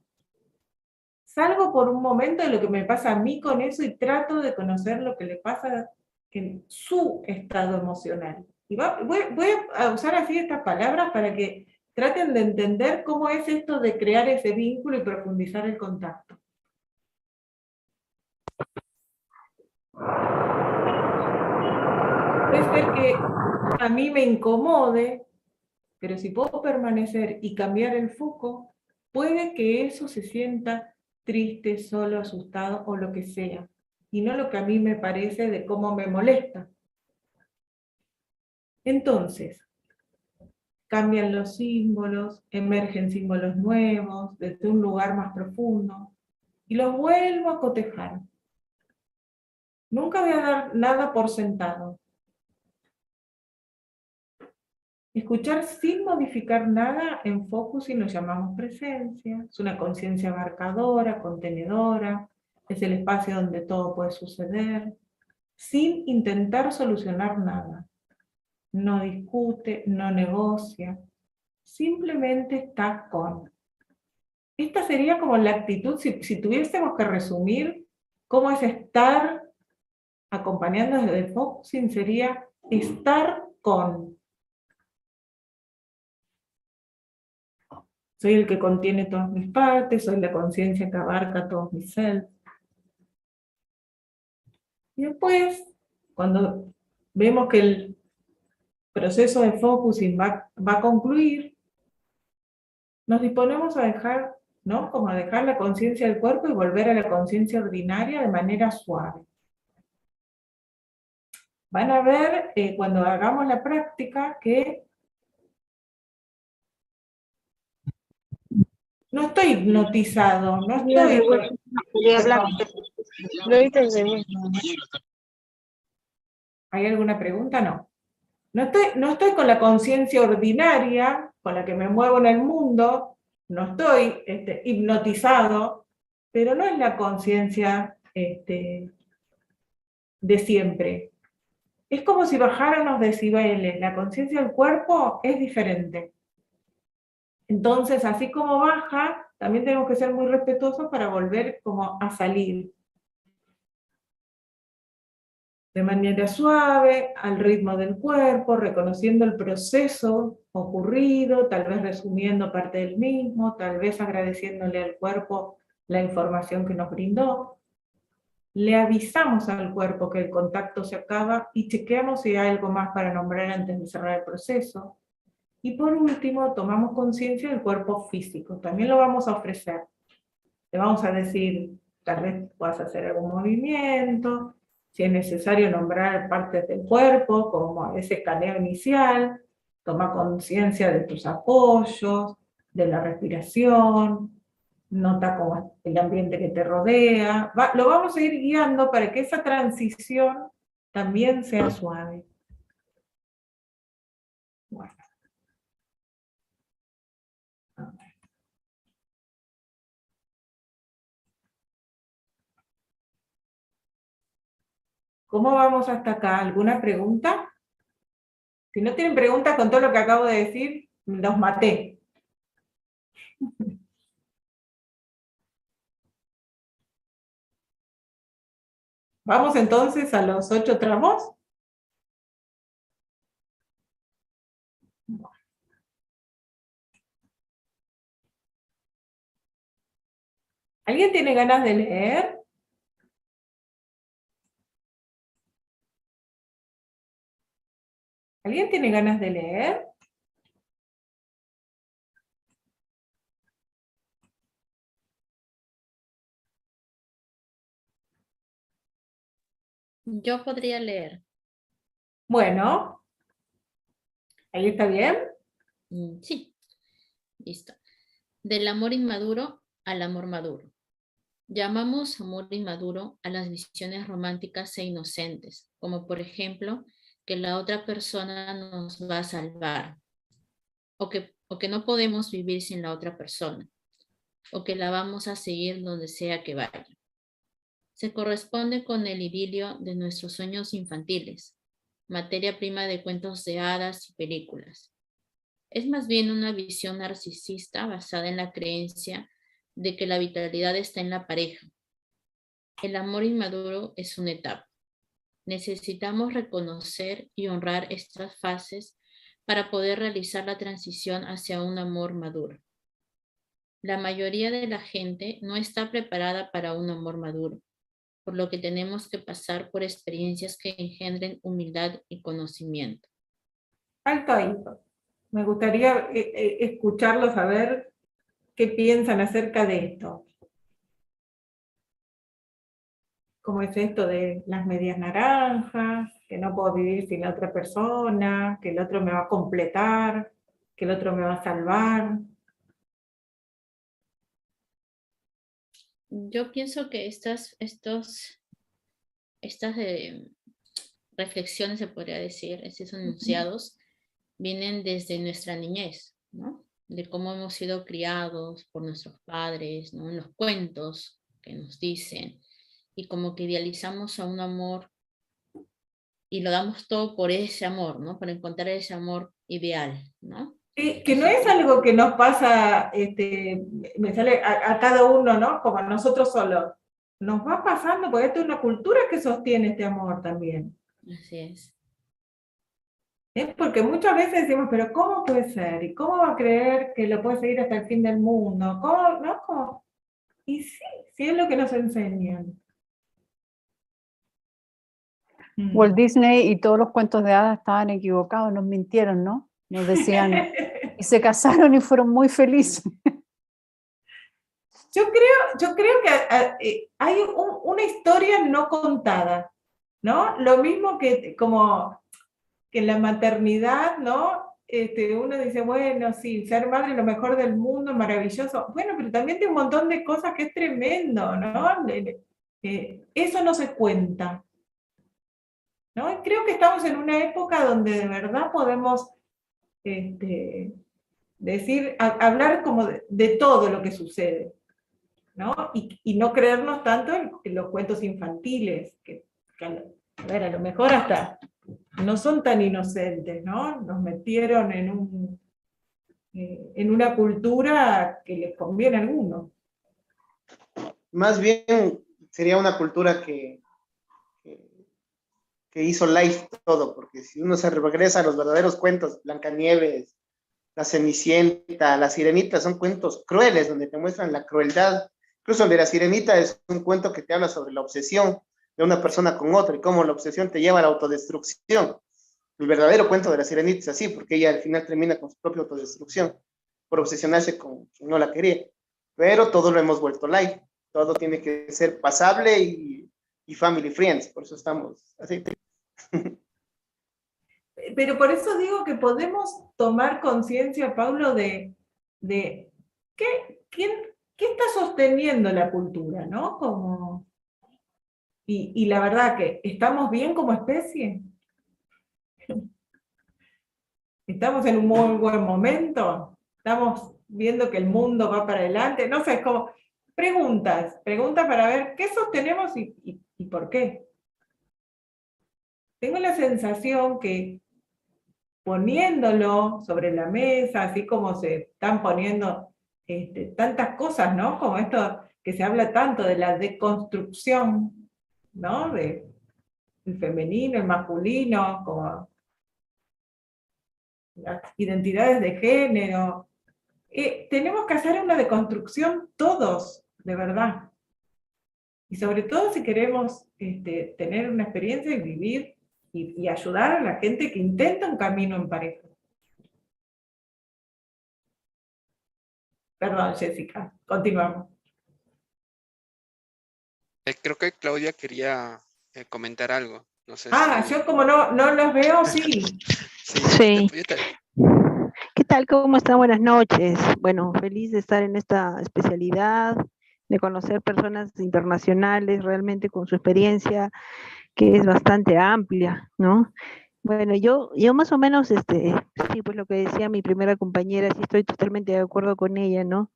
[SPEAKER 1] Salgo por un momento de lo que me pasa a mí con eso y trato de conocer lo que le pasa en su estado emocional. Y voy a usar así estas palabras para que traten de entender cómo es esto de crear ese vínculo y profundizar el contacto. Puede ser que a mí me incomode, pero si puedo permanecer y cambiar el foco, puede que eso se sienta triste, solo, asustado o lo que sea, y no lo que a mí me parece de cómo me molesta. Entonces, cambian los símbolos, emergen símbolos nuevos desde un lugar más profundo, y los vuelvo a cotejar. Nunca voy a dar nada por sentado. Escuchar sin modificar nada en focusing lo llamamos presencia, es una conciencia abarcadora, contenedora, es el espacio donde todo puede suceder, sin intentar solucionar nada. No discute, no negocia, simplemente está con. Esta sería como la actitud, si tuviésemos que resumir cómo es estar acompañando desde el focusing, sería estar con. Soy el que contiene todas mis partes, soy la conciencia que abarca todos mis self. Y después, cuando vemos que el proceso de focusing va a concluir, nos disponemos a dejar, ¿no? Como a dejar la conciencia del cuerpo y volver a la conciencia ordinaria de manera suave. Van a ver cuando hagamos la práctica que no estoy hipnotizado, no estoy... ¿Hay alguna pregunta? No. No estoy con la conciencia ordinaria, con la que me muevo en el mundo, no estoy hipnotizado, pero no es la conciencia de siempre. Es como si bajaran los decibeles, la conciencia del cuerpo es diferente. Entonces, así como baja, también tenemos que ser muy respetuosos para volver como a salir. De manera suave, al ritmo del cuerpo, reconociendo el proceso ocurrido, tal vez resumiendo parte del mismo, tal vez agradeciéndole al cuerpo la información que nos brindó. Le avisamos al cuerpo que el contacto se acaba y chequeamos si hay algo más para nombrar antes de cerrar el proceso. Y por último, tomamos conciencia del cuerpo físico. También lo vamos a ofrecer. Le vamos a decir, tal vez puedas hacer algún movimiento, si es necesario nombrar partes del cuerpo, como ese escaneo inicial, toma conciencia de tus apoyos, de la respiración, nota cómo es el ambiente que te rodea. Lo vamos a ir guiando para que esa transición también sea suave. Bueno. ¿Cómo vamos hasta acá? ¿Alguna pregunta? Si no tienen preguntas con todo lo que acabo de decir, los maté. ¿Vamos entonces a los 8 tramos? ¿Alguien tiene ganas de leer? ¿Alguien tiene ganas de leer?
[SPEAKER 7] Yo podría leer.
[SPEAKER 1] Bueno, ¿ahí está bien?
[SPEAKER 7] Sí, listo. Del amor inmaduro al amor maduro. Llamamos amor inmaduro a las visiones románticas e inocentes, como por ejemplo, que la otra persona nos va a salvar, o que no podemos vivir sin la otra persona, o que la vamos a seguir donde sea que vaya. Se corresponde con el idilio de nuestros sueños infantiles, materia prima de cuentos de hadas y películas. Es más bien una visión narcisista basada en la creencia de que la vitalidad está en la pareja. El amor inmaduro es una etapa. Necesitamos reconocer y honrar estas fases para poder realizar la transición hacia un amor maduro. La mayoría de la gente no está preparada para un amor maduro, por lo que tenemos que pasar por experiencias que engendren humildad y conocimiento.
[SPEAKER 1] Alto ahí. Me gustaría escucharlos, a ver qué piensan acerca de esto. ¿Cómo es esto de las medias naranjas? Que no puedo vivir sin la otra persona, que el otro me va a completar, que el otro me va a salvar.
[SPEAKER 7] Yo pienso que estas reflexiones, se podría decir, estos enunciados, vienen desde nuestra niñez, ¿no? De cómo hemos sido criados por nuestros padres, ¿no? En los cuentos que nos dicen, y como que idealizamos a un amor y lo damos todo por ese amor, ¿no? Para encontrar ese amor ideal, ¿no?
[SPEAKER 1] Que no es algo que nos pasa, me sale a cada uno, ¿no? Como a nosotros solos. Nos va pasando, porque esta es una cultura que sostiene este amor también.
[SPEAKER 7] Así es.
[SPEAKER 1] Porque muchas veces decimos, pero ¿cómo puede ser? ¿Y cómo va a creer que lo puede seguir hasta el fin del mundo? ¿Cómo? ¿No? ¿Cómo? Y sí, sí es lo que nos enseñan.
[SPEAKER 2] Walt Disney y todos los cuentos de hadas estaban equivocados, nos mintieron, ¿no? Nos decían, y se casaron y fueron muy felices.
[SPEAKER 1] Yo creo que hay una historia no contada, ¿no? Lo mismo que como que en la maternidad, ¿no? Uno dice, bueno, sí, ser madre es lo mejor del mundo, maravilloso. Bueno, pero también tiene un montón de cosas que es tremendo, ¿no? Eso no se cuenta, ¿no? Y creo que estamos en una época donde de verdad podemos decir, hablar como de todo lo que sucede, ¿no? Y no creernos tanto en los cuentos infantiles, que a ver, a lo mejor hasta no son tan inocentes, ¿no? Nos metieron en una cultura que les conviene a algunos.
[SPEAKER 8] Más bien sería una cultura que hizo live todo, porque si uno se regresa a los verdaderos cuentos, Blancanieves, La Cenicienta, La Sirenita, son cuentos crueles donde te muestran la crueldad. Incluso el de La Sirenita es un cuento que te habla sobre la obsesión de una persona con otra y cómo la obsesión te lleva a la autodestrucción. El verdadero cuento de La Sirenita es así, porque ella al final termina con su propia autodestrucción por obsesionarse con quien no la quería. Pero todo lo hemos vuelto live. Todo tiene que ser pasable y family friends. Por eso estamos así.
[SPEAKER 1] Pero por eso digo que podemos tomar conciencia, Paulo, de ¿qué está sosteniendo la cultura, ¿no? Como, y la verdad que estamos bien como especie. Estamos en un muy buen momento. Estamos viendo que el mundo va para adelante. No sé, es como preguntas para ver qué sostenemos y por qué. Tengo la sensación que poniéndolo sobre la mesa, así como se están poniendo tantas cosas, ¿no? Como esto que se habla tanto de la deconstrucción, ¿no? De el femenino, el masculino, como las identidades de género. Tenemos que hacer una deconstrucción todos de verdad. Y sobre todo si queremos tener una experiencia y vivir y ayudar a la gente que intenta un camino en pareja. Perdón, Jessica, continuamos.
[SPEAKER 6] Creo que Claudia quería comentar algo. No sé si...
[SPEAKER 1] Yo como no los veo, sí.
[SPEAKER 9] Sí. ¿Qué tal? ¿Cómo están? Buenas noches. Bueno, feliz de estar en esta especialidad, de conocer personas internacionales realmente con su experiencia, que es bastante amplia, ¿no? Bueno, yo más o menos, sí, pues lo que decía mi primera compañera, sí estoy totalmente de acuerdo con ella, ¿no?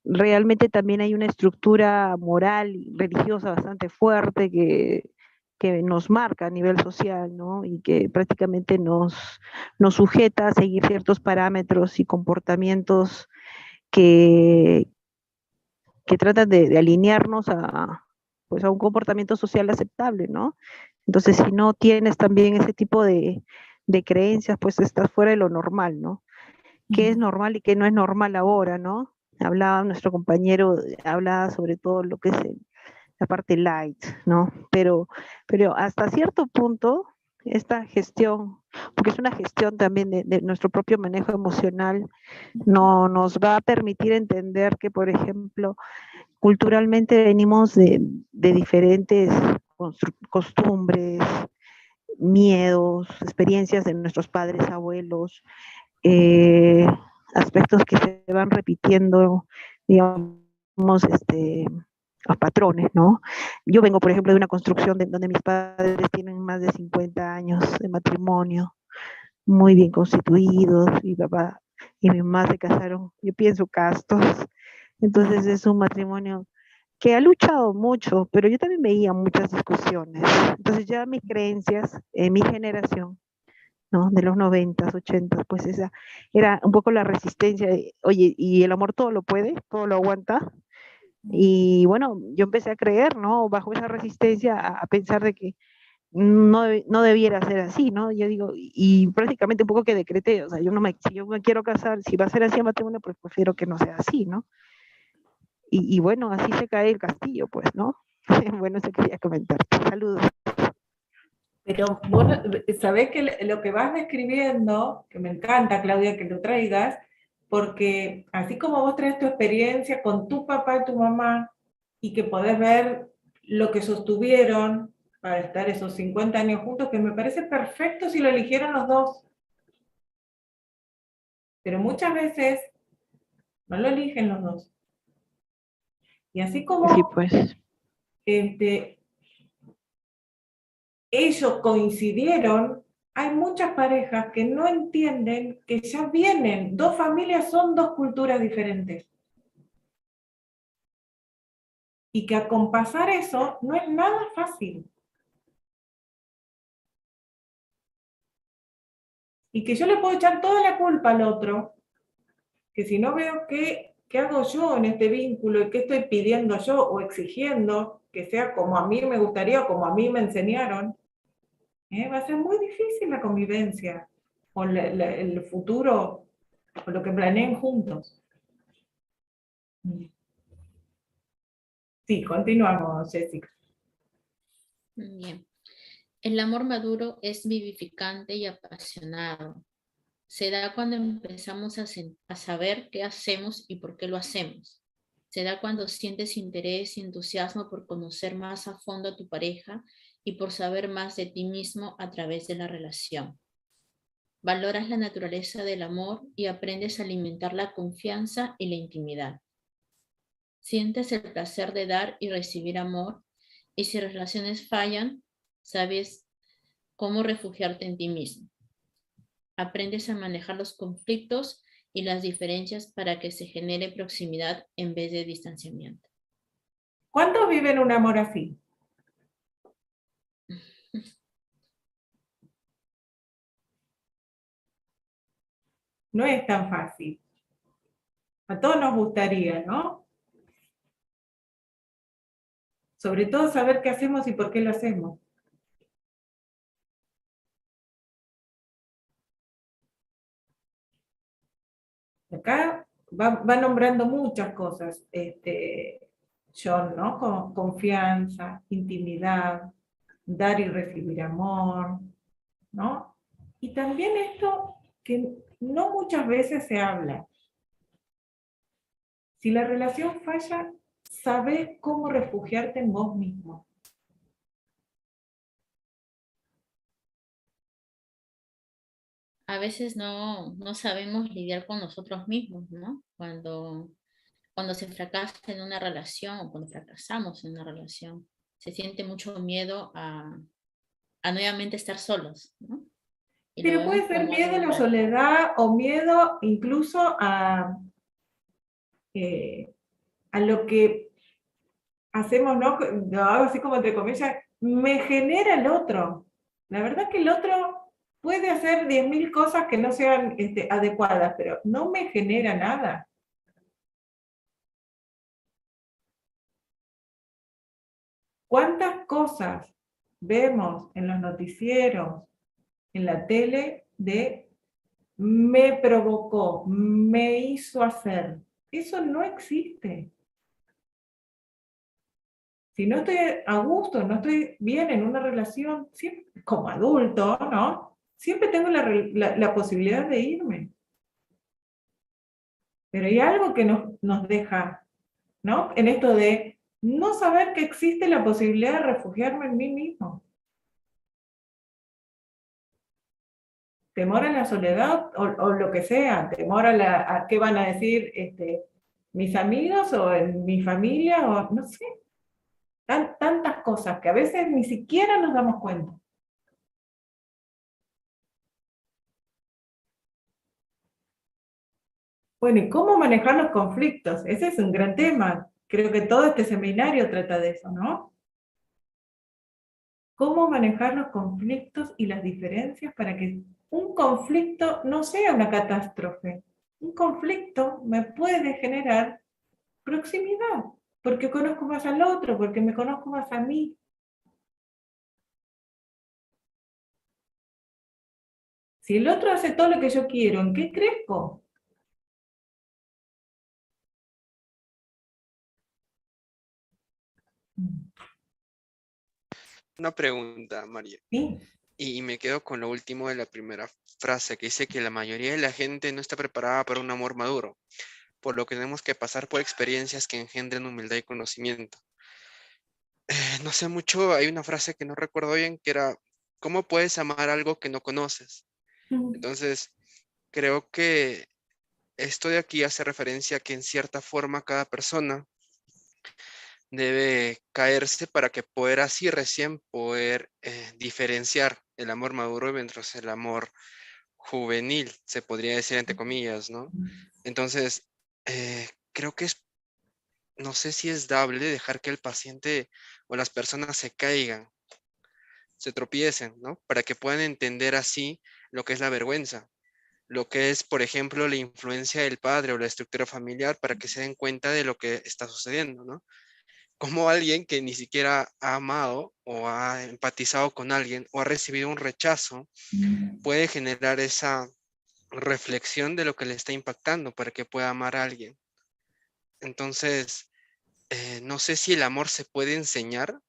[SPEAKER 9] Realmente también hay una estructura moral y religiosa bastante fuerte que nos marca a nivel social, ¿no? Y que prácticamente nos sujeta a seguir ciertos parámetros y comportamientos que, que tratan de alinearnos pues a un comportamiento social aceptable, ¿no? Entonces, si no tienes también ese tipo de creencias, pues estás fuera de lo normal, ¿no? ¿Qué es normal y qué no es normal ahora, no? Hablaba nuestro compañero, hablaba sobre todo lo que es la parte light, ¿no? Pero hasta cierto punto, esta gestión, porque es una gestión también de nuestro propio manejo emocional, no nos va a permitir entender que, por ejemplo, culturalmente venimos de diferentes costumbres, miedos, experiencias de nuestros padres, abuelos, eh, aspectos que se van repitiendo, digamos, los patrones, ¿no? Yo vengo, por ejemplo, de una construcción donde mis padres tienen más de 50 años de matrimonio, muy bien constituidos, mi papá y mi mamá se casaron, yo pienso castos, entonces es un matrimonio que ha luchado mucho, pero yo también veía muchas discusiones, entonces ya mis creencias, mi generación, ¿no? De los 90, 80, pues esa era un poco la resistencia de, oye, ¿y el amor todo lo puede? ¿Todo lo aguanta? Y bueno, yo empecé a creer, ¿no? Bajo esa resistencia a pensar de que no debiera ser así, ¿no? Yo digo, y prácticamente un poco que decreté, o sea, si yo me quiero casar, si va a ser así en matrimonio, pues prefiero que no sea así, ¿no? Y bueno, así se cae el castillo, pues, ¿no? Bueno, eso quería comentar. Saludos.
[SPEAKER 1] Pero bueno, sabés que lo que vas describiendo, que me encanta, Claudia, que lo traigas, porque así como vos traes tu experiencia con tu papá y tu mamá, y que podés ver lo que sostuvieron para estar esos 50 años juntos, que me parece perfecto si lo eligieron los dos. Pero muchas veces no lo eligen los dos. Y así como
[SPEAKER 9] Sí, pues.
[SPEAKER 1] Ellos coincidieron, hay muchas parejas que no entienden que ya vienen, dos familias son dos culturas diferentes. Y que acompasar eso no es nada fácil. Y que yo le puedo echar toda la culpa al otro, que si no veo qué hago yo en este vínculo y qué estoy pidiendo yo o exigiendo que sea como a mí me gustaría o como a mí me enseñaron, va a ser muy difícil la convivencia o el futuro o lo que planeen juntos. Sí, continuamos, Jessica.
[SPEAKER 7] Bien. El amor maduro es vivificante y apasionado. Se da cuando empezamos a saber qué hacemos y por qué lo hacemos. Se da cuando sientes interés y entusiasmo por conocer más a fondo a tu pareja y por saber más de ti mismo a través de la relación. Valoras la naturaleza del amor y aprendes a alimentar la confianza y la intimidad. Sientes el placer de dar y recibir amor, y si las relaciones fallan, sabes cómo refugiarte en ti mismo. Aprendes a manejar los conflictos y las diferencias para que se genere proximidad en vez de distanciamiento.
[SPEAKER 1] ¿Cuántos viven un amor así? No es tan fácil. A todos nos gustaría, ¿no? Sobre todo saber qué hacemos y por qué lo hacemos. Acá va nombrando muchas cosas. yo, ¿no? Confianza, intimidad, dar y recibir amor, ¿no? Y también esto que no muchas veces se habla. Si la relación falla, sabes cómo refugiarte en vos mismo.
[SPEAKER 7] A veces no sabemos lidiar con nosotros mismos, ¿no? Cuando se fracasa en una relación o cuando fracasamos en una relación, se siente mucho miedo a nuevamente estar solos, ¿no? Y lo
[SPEAKER 1] Pero puede
[SPEAKER 7] vemos
[SPEAKER 1] ser
[SPEAKER 7] como
[SPEAKER 1] miedo a
[SPEAKER 7] algo
[SPEAKER 1] la
[SPEAKER 7] malo.
[SPEAKER 1] soledad o miedo incluso a lo que hacemos, ¿no? Lo hago así como entre comillas, me genera el otro. La verdad que el otro puede hacer 10.000 cosas que no sean adecuadas, pero no me genera nada. ¿Cuántas cosas vemos en los noticieros, en la tele, de me provocó, me hizo hacer? Eso no existe. Si no estoy a gusto, no estoy bien en una relación, siempre, como adulto, ¿no? Siempre tengo la posibilidad de irme. Pero hay algo que nos deja, ¿no? En esto de no saber que existe la posibilidad de refugiarme en mí mismo. Temor a la soledad o lo que sea, temor a qué van a decir mis amigos o en mi familia, o no sé. Tantas cosas que a veces ni siquiera nos damos cuenta. Bueno, ¿y cómo manejar los conflictos? Ese es un gran tema. Creo que todo este seminario trata de eso, ¿no? ¿Cómo manejar los conflictos y las diferencias para que un conflicto no sea una catástrofe? Un conflicto me puede generar proximidad, porque conozco más al otro, porque me conozco más a mí. Si el otro hace todo lo que yo quiero, ¿en qué crezco?
[SPEAKER 6] Una pregunta, María.
[SPEAKER 1] Sí.
[SPEAKER 6] Y me quedo con lo último de la primera frase, que dice que la mayoría de la gente no está preparada para un amor maduro, por lo que tenemos que pasar por experiencias que engendren humildad y conocimiento. No sé mucho, hay una frase que no recuerdo bien, que era, ¿cómo puedes amar algo que no conoces? Entonces, creo que esto de aquí hace referencia a que en cierta forma cada persona debe caerse para que poder así recién poder diferenciar el amor maduro mientras el amor juvenil, se podría decir entre comillas, ¿no? Entonces, creo que es, no sé si es dable dejar que el paciente o las personas se caigan, se tropiecen, ¿no? Para que puedan entender así lo que es la vergüenza, lo que es, por ejemplo, la influencia del padre o la estructura familiar para que se den cuenta de lo que está sucediendo, ¿no? Como alguien que ni siquiera ha amado o ha empatizado con alguien o ha recibido un rechazo puede generar esa reflexión de lo que le está impactando para que pueda amar a alguien. Entonces, no sé si el amor se puede enseñar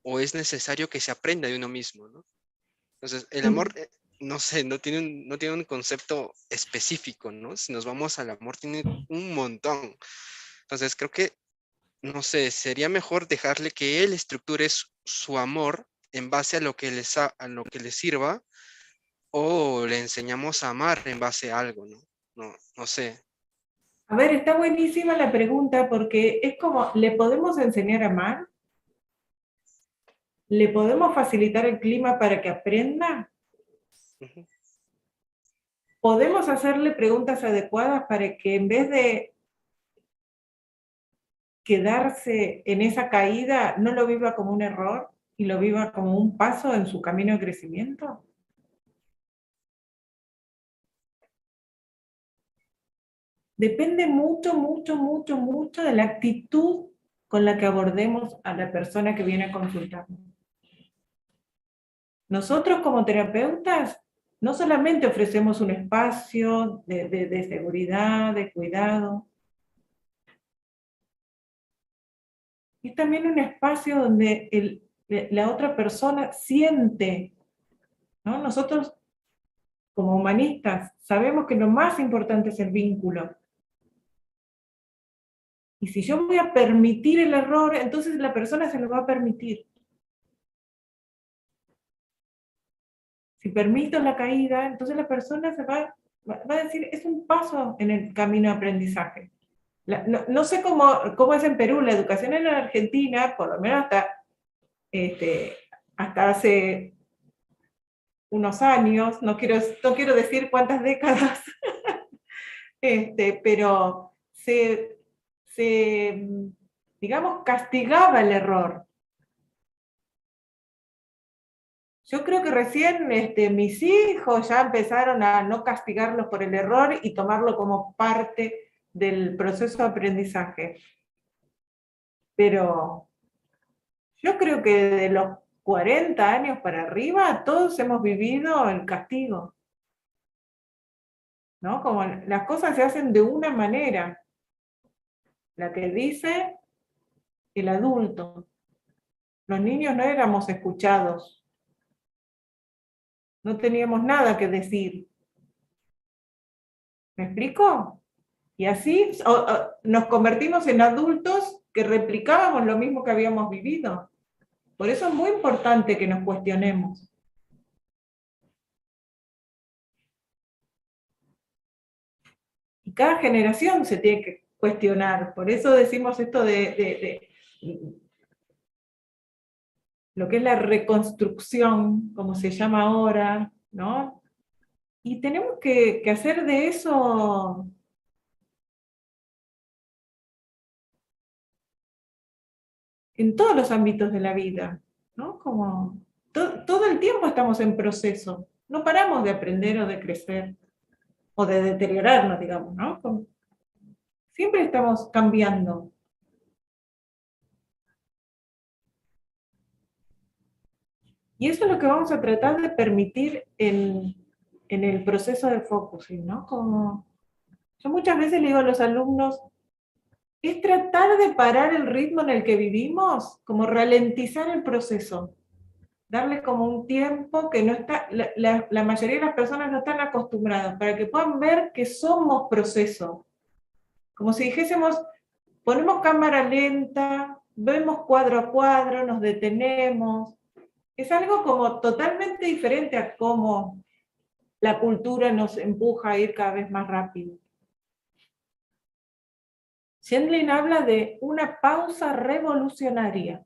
[SPEAKER 6] o es necesario que se aprenda de uno mismo, ¿no? Entonces, el amor, no sé, no tiene un concepto específico, ¿no? Si nos vamos al amor, tiene un montón. Entonces, creo que, no sé, sería mejor dejarle que él estructure su amor en base a lo que a lo que le sirva, o le enseñamos a amar en base a algo, ¿no? No sé.
[SPEAKER 1] A ver, está buenísima la pregunta porque es como, ¿le podemos enseñar a amar? ¿Le podemos facilitar el clima para que aprenda?
[SPEAKER 6] Ujú.
[SPEAKER 1] ¿Podemos hacerle preguntas adecuadas para que en vez de quedarse en esa caída, no lo viva como un error y lo viva como un paso en su camino de crecimiento? Depende mucho, mucho, mucho, mucho de la actitud con la que abordemos a la persona que viene a consultarnos. Nosotros como terapeutas no solamente ofrecemos un espacio de seguridad, de cuidado, Es también un espacio donde la otra persona siente, ¿no? Nosotros, como humanistas, sabemos que lo más importante es el vínculo. Y si yo voy a permitir el error, entonces la persona se lo va a permitir. Si permito la caída, entonces la persona se va a decir, es un paso en el camino de aprendizaje. No sé cómo es en Perú, la educación en la Argentina, por lo menos hasta hace unos años, no quiero decir cuántas décadas, pero digamos, castigaba el error. Yo creo que recién mis hijos ya empezaron a no castigarlos por el error y tomarlo como parte del proceso de aprendizaje. Pero yo creo que de los 40 años para arriba, todos hemos vivido el castigo, ¿no? Como las cosas se hacen de una manera, la que dice el adulto. Los niños no éramos escuchados. No teníamos nada que decir. ¿Me explico? Y así nos convertimos en adultos que replicábamos lo mismo que habíamos vivido. Por eso es muy importante que nos cuestionemos. Y cada generación se tiene que cuestionar. Por eso decimos esto de lo que es la reconstrucción, como se llama ahora, ¿no? Y tenemos que hacer de eso en todos los ámbitos de la vida, ¿no? Como todo el tiempo estamos en proceso, no paramos de aprender o de crecer, o de deteriorarnos, digamos, ¿no? Siempre estamos cambiando. Y eso es lo que vamos a tratar de permitir en el proceso de focusing, ¿no? Como yo muchas veces le digo a los alumnos, es tratar de parar el ritmo en el que vivimos, como ralentizar el proceso, darle como un tiempo que no está, la mayoría de las personas no están acostumbradas, para que puedan ver que somos proceso. Como si dijésemos, ponemos cámara lenta, vemos cuadro a cuadro, nos detenemos. Es algo como totalmente diferente a cómo la cultura nos empuja a ir cada vez más rápido. Shendlin habla de una pausa revolucionaria.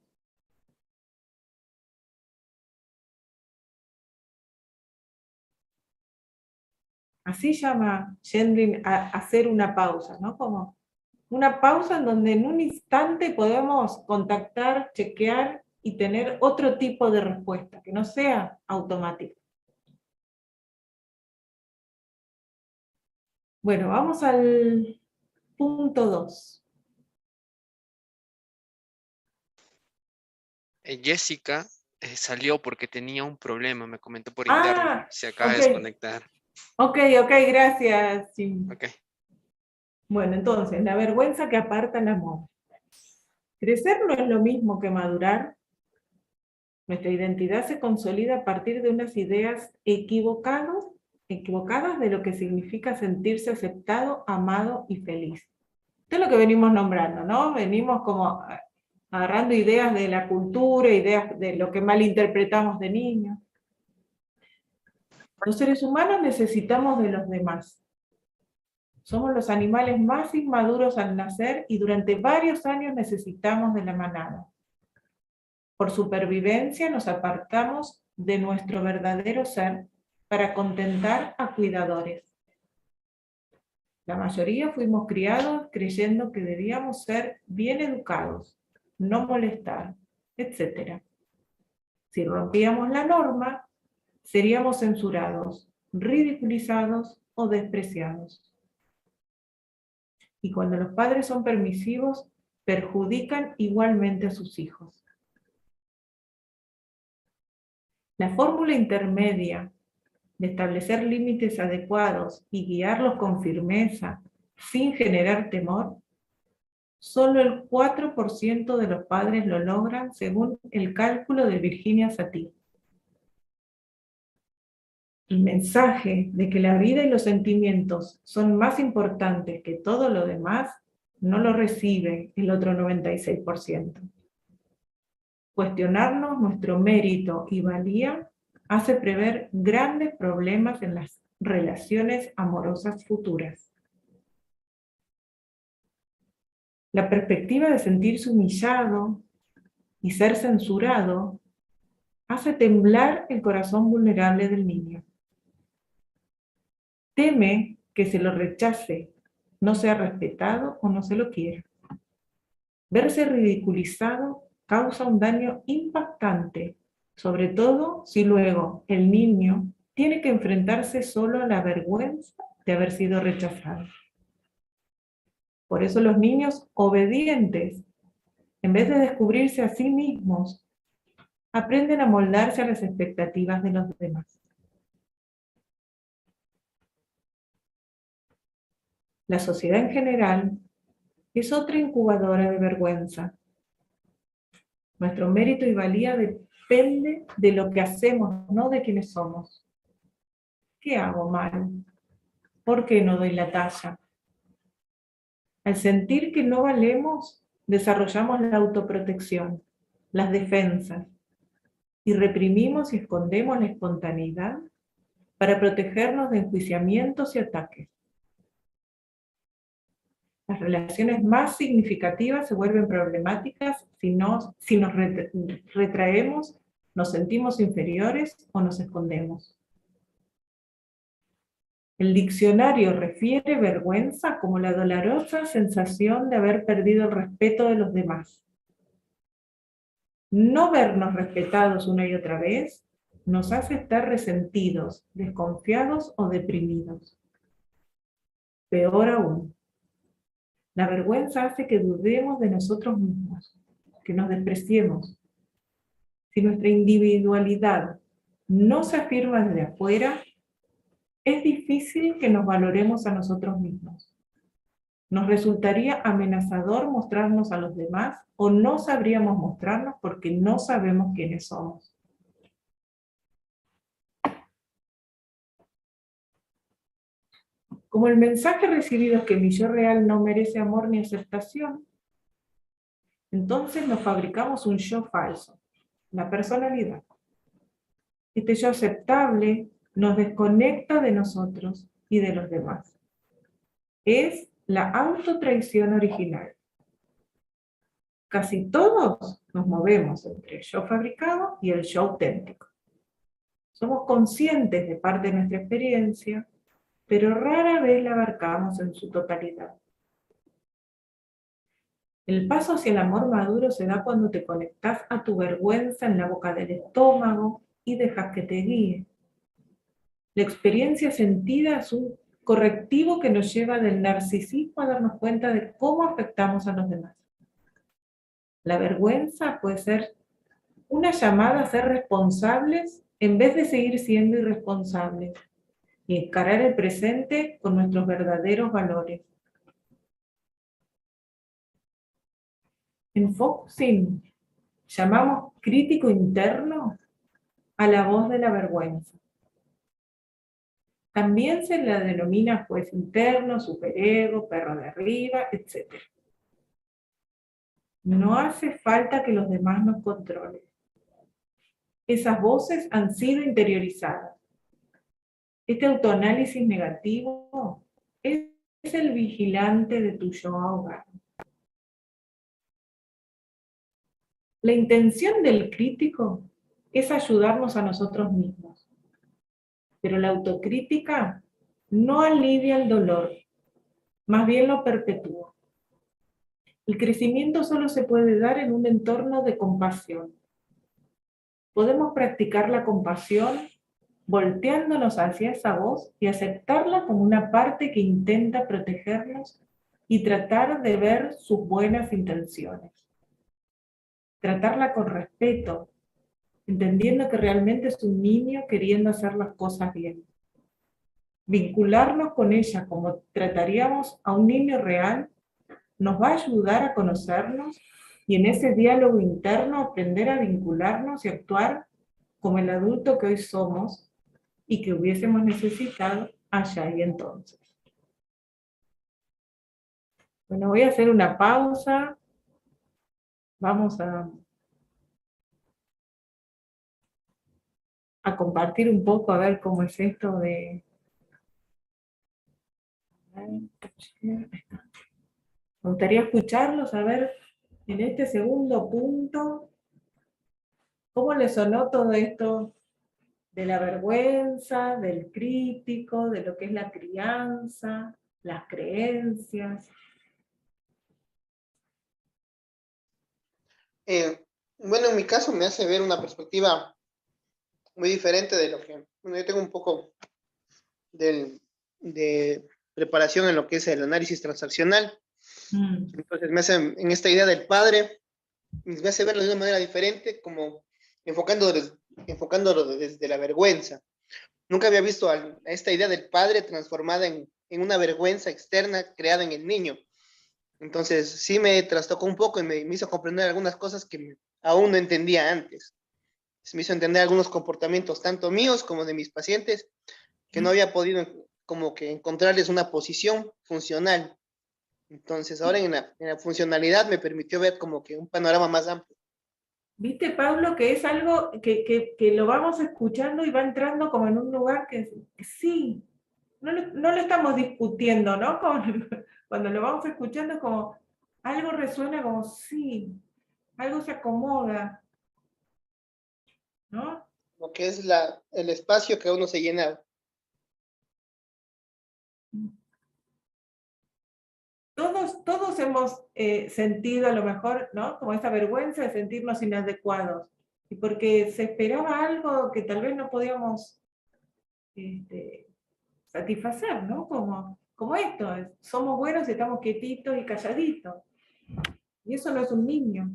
[SPEAKER 1] Así llama Shendlin a hacer una pausa, ¿no? Como una pausa en donde en un instante podemos contactar, chequear y tener otro tipo de respuesta, que no sea automática. Bueno, vamos al punto 2.
[SPEAKER 6] Jessica salió porque tenía un problema, me comentó por interno. Se acaba de
[SPEAKER 1] Okay.
[SPEAKER 6] desconectar.
[SPEAKER 1] Ok, gracias. Sí.
[SPEAKER 6] Okay.
[SPEAKER 1] Bueno, entonces, la vergüenza que aparta el amor. Crecer no es lo mismo que madurar. Nuestra identidad se consolida a partir de unas ideas equivocadas de lo que significa sentirse aceptado, amado y feliz. Esto es lo que venimos nombrando, ¿no? Venimos como agarrando ideas de la cultura, ideas de lo que malinterpretamos de niños. Los seres humanos necesitamos de los demás. Somos los animales más inmaduros al nacer y durante varios años necesitamos de la manada. Por supervivencia nos apartamos de nuestro verdadero ser para contentar a cuidadores. La mayoría fuimos criados creyendo que debíamos ser bien educados, no molestar, etc. Si rompíamos la norma, seríamos censurados, ridiculizados o despreciados. Y cuando los padres son permisivos, perjudican igualmente a sus hijos. La fórmula intermedia de establecer límites adecuados y guiarlos con firmeza, sin generar temor, solo el 4% de los padres lo logran según el cálculo de Virginia Satir. El mensaje de que la vida y los sentimientos son más importantes que todo lo demás no lo recibe el otro 96%. Cuestionarnos nuestro mérito y valía hace prever grandes problemas en las relaciones amorosas futuras. La perspectiva de sentirse humillado y ser censurado hace temblar el corazón vulnerable del niño. Teme que se lo rechace, no sea respetado o no se lo quiera. Verse ridiculizado causa un daño impactante, sobre todo si luego el niño tiene que enfrentarse solo a la vergüenza de haber sido rechazado. Por eso los niños obedientes, en vez de descubrirse a sí mismos, aprenden a moldarse a las expectativas de los demás. La sociedad en general es otra incubadora de vergüenza. Nuestro mérito y valía depende de lo que hacemos, no de quiénes somos. ¿Qué hago mal? ¿Por qué no doy la talla? Al sentir que no valemos, desarrollamos la autoprotección, las defensas, y reprimimos y escondemos la espontaneidad para protegernos de enjuiciamientos y ataques. Las relaciones más significativas se vuelven problemáticas si nos retraemos, nos sentimos inferiores o nos escondemos. El diccionario refiere vergüenza como la dolorosa sensación de haber perdido el respeto de los demás. No vernos respetados una y otra vez nos hace estar resentidos, desconfiados o deprimidos. Peor aún, la vergüenza hace que dudemos de nosotros mismos, que nos despreciemos. Si nuestra individualidad no se afirma desde afuera, es difícil que nos valoremos a nosotros mismos. Nos resultaría amenazador mostrarnos a los demás o no sabríamos mostrarnos porque no sabemos quiénes somos. Como el mensaje recibido es que mi yo real no merece amor ni aceptación, entonces nos fabricamos un yo falso, la personalidad. Este yo aceptable nos desconecta de nosotros y de los demás. Es la autotraición original. Casi todos nos movemos entre el yo fabricado y el yo auténtico. Somos conscientes de parte de nuestra experiencia, pero rara vez la abarcamos en su totalidad. El paso hacia el amor maduro se da cuando te conectas a tu vergüenza en la boca del estómago y dejas que te guíe. La experiencia sentida es un correctivo que nos lleva del narcisismo a darnos cuenta de cómo afectamos a los demás. La vergüenza puede ser una llamada a ser responsables en vez de seguir siendo irresponsables y encarar el presente con nuestros verdaderos valores. En Focusing llamamos crítico interno a la voz de la vergüenza. También se la denomina juez interno, superego, perro de arriba, etc. No hace falta que los demás nos controlen. Esas voces han sido interiorizadas. Este autoanálisis negativo es el vigilante de tu yo ahogado. La intención del crítico es ayudarnos a nosotros mismos. Pero la autocrítica no alivia el dolor, más bien lo perpetúa. El crecimiento solo se puede dar en un entorno de compasión. Podemos practicar la compasión volteándonos hacia esa voz y aceptarla como una parte que intenta protegernos y tratar de ver sus buenas intenciones. Tratarla con respeto, entendiendo que realmente es un niño queriendo hacer las cosas bien. Vincularnos con ella como trataríamos a un niño real nos va a ayudar a conocernos y en ese diálogo interno aprender a vincularnos y actuar como el adulto que hoy somos y que hubiésemos necesitado allá y entonces. Bueno, voy a hacer una pausa. Vamos a compartir un poco, a ver cómo es esto de... Me gustaría escucharlos, a ver, en este segundo punto, ¿cómo les sonó todo esto de la vergüenza, del crítico, de lo que es la crianza, las creencias?
[SPEAKER 8] Bueno, en mi caso me hace ver una perspectiva muy diferente de lo que... Bueno, yo tengo un poco de preparación en lo que es el análisis transaccional. Entonces me hace, en esta idea del padre, me hace verlo de una manera diferente, como enfocándolo desde la vergüenza. Nunca había visto a esta idea del padre transformada en una vergüenza externa creada en el niño. Entonces sí me trastocó un poco y me hizo comprender algunas cosas que aún no entendía antes. Me hizo entender algunos comportamientos, tanto míos como de mis pacientes, que no había podido como que encontrarles una posición funcional. Entonces ahora en la funcionalidad me permitió ver como que un panorama más amplio.
[SPEAKER 1] ¿Viste, Pablo, que es algo que lo vamos escuchando y va entrando como en un lugar que sí, no lo estamos discutiendo, ¿no? Cuando lo vamos escuchando es como, algo resuena como sí, algo se acomoda, ¿no?
[SPEAKER 8] Lo que es el espacio que uno se llena.
[SPEAKER 1] Todos hemos sentido a lo mejor, ¿no? Como esa vergüenza de sentirnos inadecuados. Y porque se esperaba algo que tal vez no podíamos satisfacer, ¿no? Como esto, somos buenos y estamos quietitos y calladitos. Y eso no es un niño.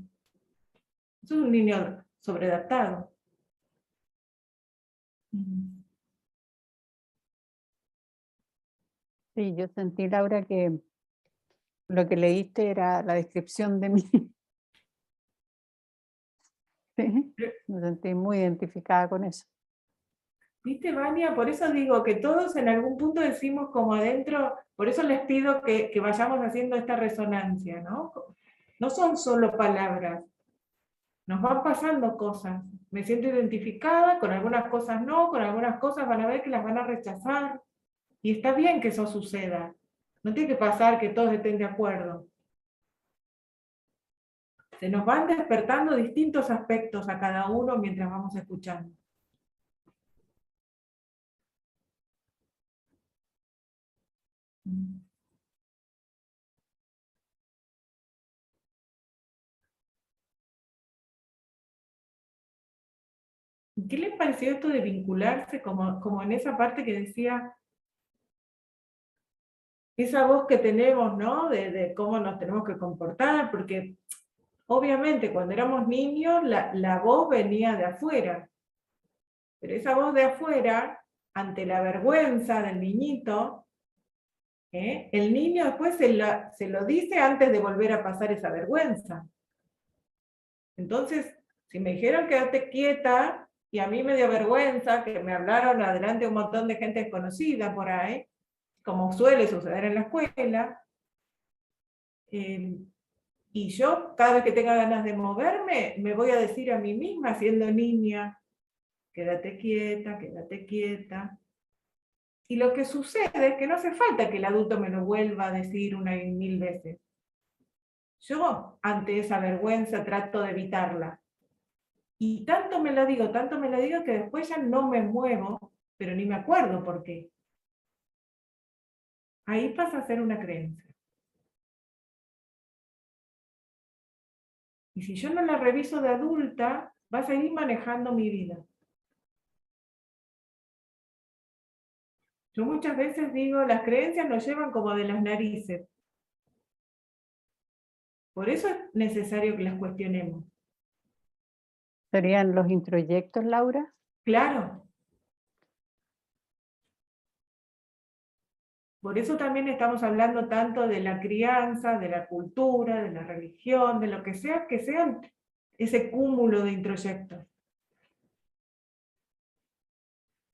[SPEAKER 1] Eso es un niño sobreadaptado.
[SPEAKER 2] Sí, yo sentí, Laura, que lo que leíste era la descripción de mí. Sí, me sentí muy identificada con eso.
[SPEAKER 1] ¿Viste, Vania? Por eso digo que todos en algún punto decimos como adentro, por eso les pido que vayamos haciendo esta resonancia, ¿no? No son solo palabras, nos van pasando cosas. Me siento identificada, con algunas cosas no, con algunas cosas van a ver que las van a rechazar. Y está bien que eso suceda. No tiene que pasar que todos estén de acuerdo. Se nos van despertando distintos aspectos a cada uno mientras vamos escuchando. ¿Qué les pareció esto de vincularse como en esa parte que decía, esa voz que tenemos, ¿no? De cómo nos tenemos que comportar, porque obviamente cuando éramos niños la voz venía de afuera, pero esa voz de afuera, ante la vergüenza del niñito, el niño después se lo dice antes de volver a pasar esa vergüenza. Entonces, si me dijeron quédate quieta, y a mí me dio vergüenza que me hablaron adelante de un montón de gente desconocida por ahí, como suele suceder en la escuela, y yo cada vez que tenga ganas de moverme, me voy a decir a mí misma, siendo niña, quédate quieta, quédate quieta. Y lo que sucede es que no hace falta que el adulto me lo vuelva a decir una y mil veces. Yo, ante esa vergüenza, trato de evitarla. Y tanto me la digo que después ya no me muevo, pero ni me acuerdo por qué. Ahí pasa a ser una creencia. Y si yo no la reviso de adulta, va a seguir manejando mi vida. Yo muchas veces digo, las creencias nos llevan como de las narices. Por eso es necesario que las cuestionemos.
[SPEAKER 2] ¿Serían los introyectos, Laura?
[SPEAKER 1] Claro. Por eso también estamos hablando tanto de la crianza, de la cultura, de la religión, de lo que sean ese cúmulo de introyectos.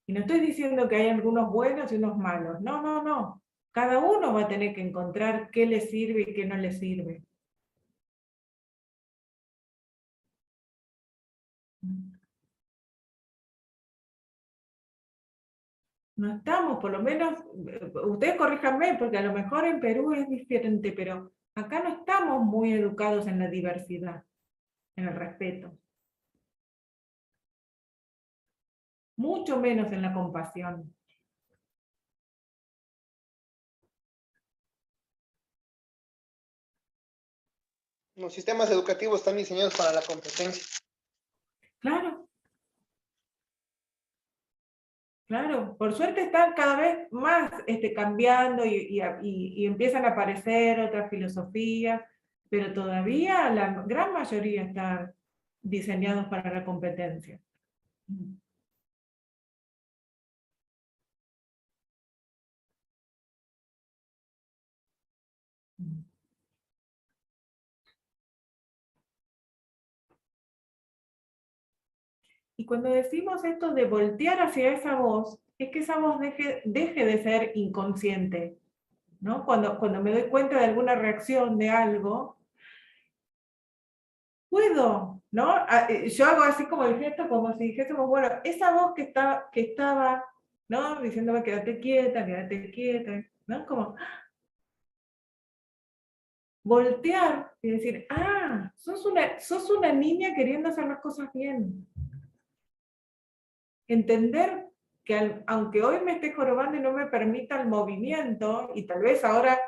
[SPEAKER 1] Y no estoy diciendo que hay algunos buenos y unos malos, no, no, no. Cada uno va a tener que encontrar qué le sirve y qué no le sirve. No estamos, por lo menos, ustedes corríjanme, porque a lo mejor en Perú es diferente, pero acá no estamos muy educados en la diversidad, en el respeto. Mucho menos en la compasión.
[SPEAKER 8] Los sistemas educativos están diseñados para la competencia.
[SPEAKER 1] Claro. Claro, por suerte están cada vez más cambiando y empiezan a aparecer otras filosofías, pero todavía la gran mayoría están diseñados para la competencia. Y cuando decimos esto de voltear hacia esa voz, es que esa voz deje de ser inconsciente, ¿no? Cuando me doy cuenta de alguna reacción de algo, puedo, ¿no? Yo hago así como el gesto, como si dijésemos, bueno, esa voz que estaba, ¿no? Diciéndome quédate quieta, ¿no? Como voltear y decir, ah, sos una niña queriendo hacer las cosas bien. Entender que aunque hoy me esté jorobando y no me permita el movimiento, y tal vez ahora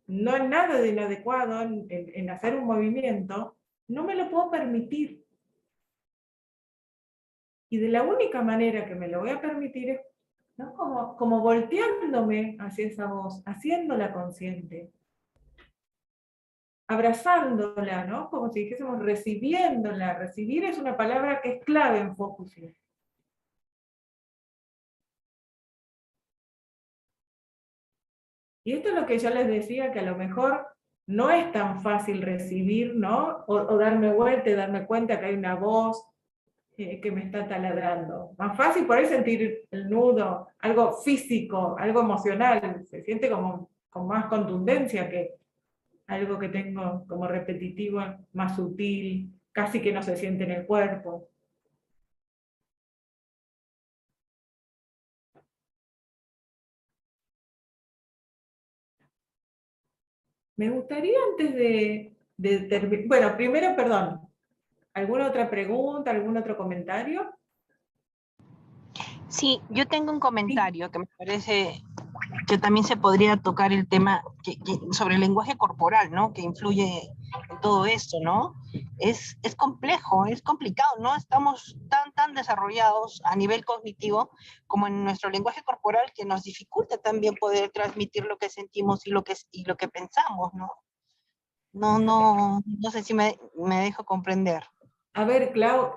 [SPEAKER 1] no hay nada de inadecuado en hacer un movimiento, no me lo puedo permitir. Y de la única manera que me lo voy a permitir es, ¿no? como volteándome hacia esa voz, haciéndola consciente, abrazándola, ¿no? Como si dijésemos recibiéndola. Recibir es una palabra que es clave en Focusing. Y esto es lo que yo les decía, que a lo mejor no es tan fácil recibir, ¿no? O darme vuelta y darme cuenta que hay una voz que me está taladrando. Más fácil por ahí sentir el nudo, algo físico, algo emocional, se siente como con más contundencia que algo que tengo como repetitivo, más sutil, casi que no se siente en el cuerpo. Me gustaría antes de terminar, bueno, primero, perdón, ¿alguna otra pregunta, algún otro comentario?
[SPEAKER 9] Sí, yo tengo un comentario que me parece que también se podría tocar el tema sobre el lenguaje corporal, ¿no? Que influye en todo esto, ¿no? Es complejo, es complicado, ¿no? Estamos tan desarrollados a nivel cognitivo como en nuestro lenguaje corporal que nos dificulta también poder transmitir lo que sentimos y lo que pensamos, ¿no? No sé si me dejo comprender.
[SPEAKER 1] A ver, Clau,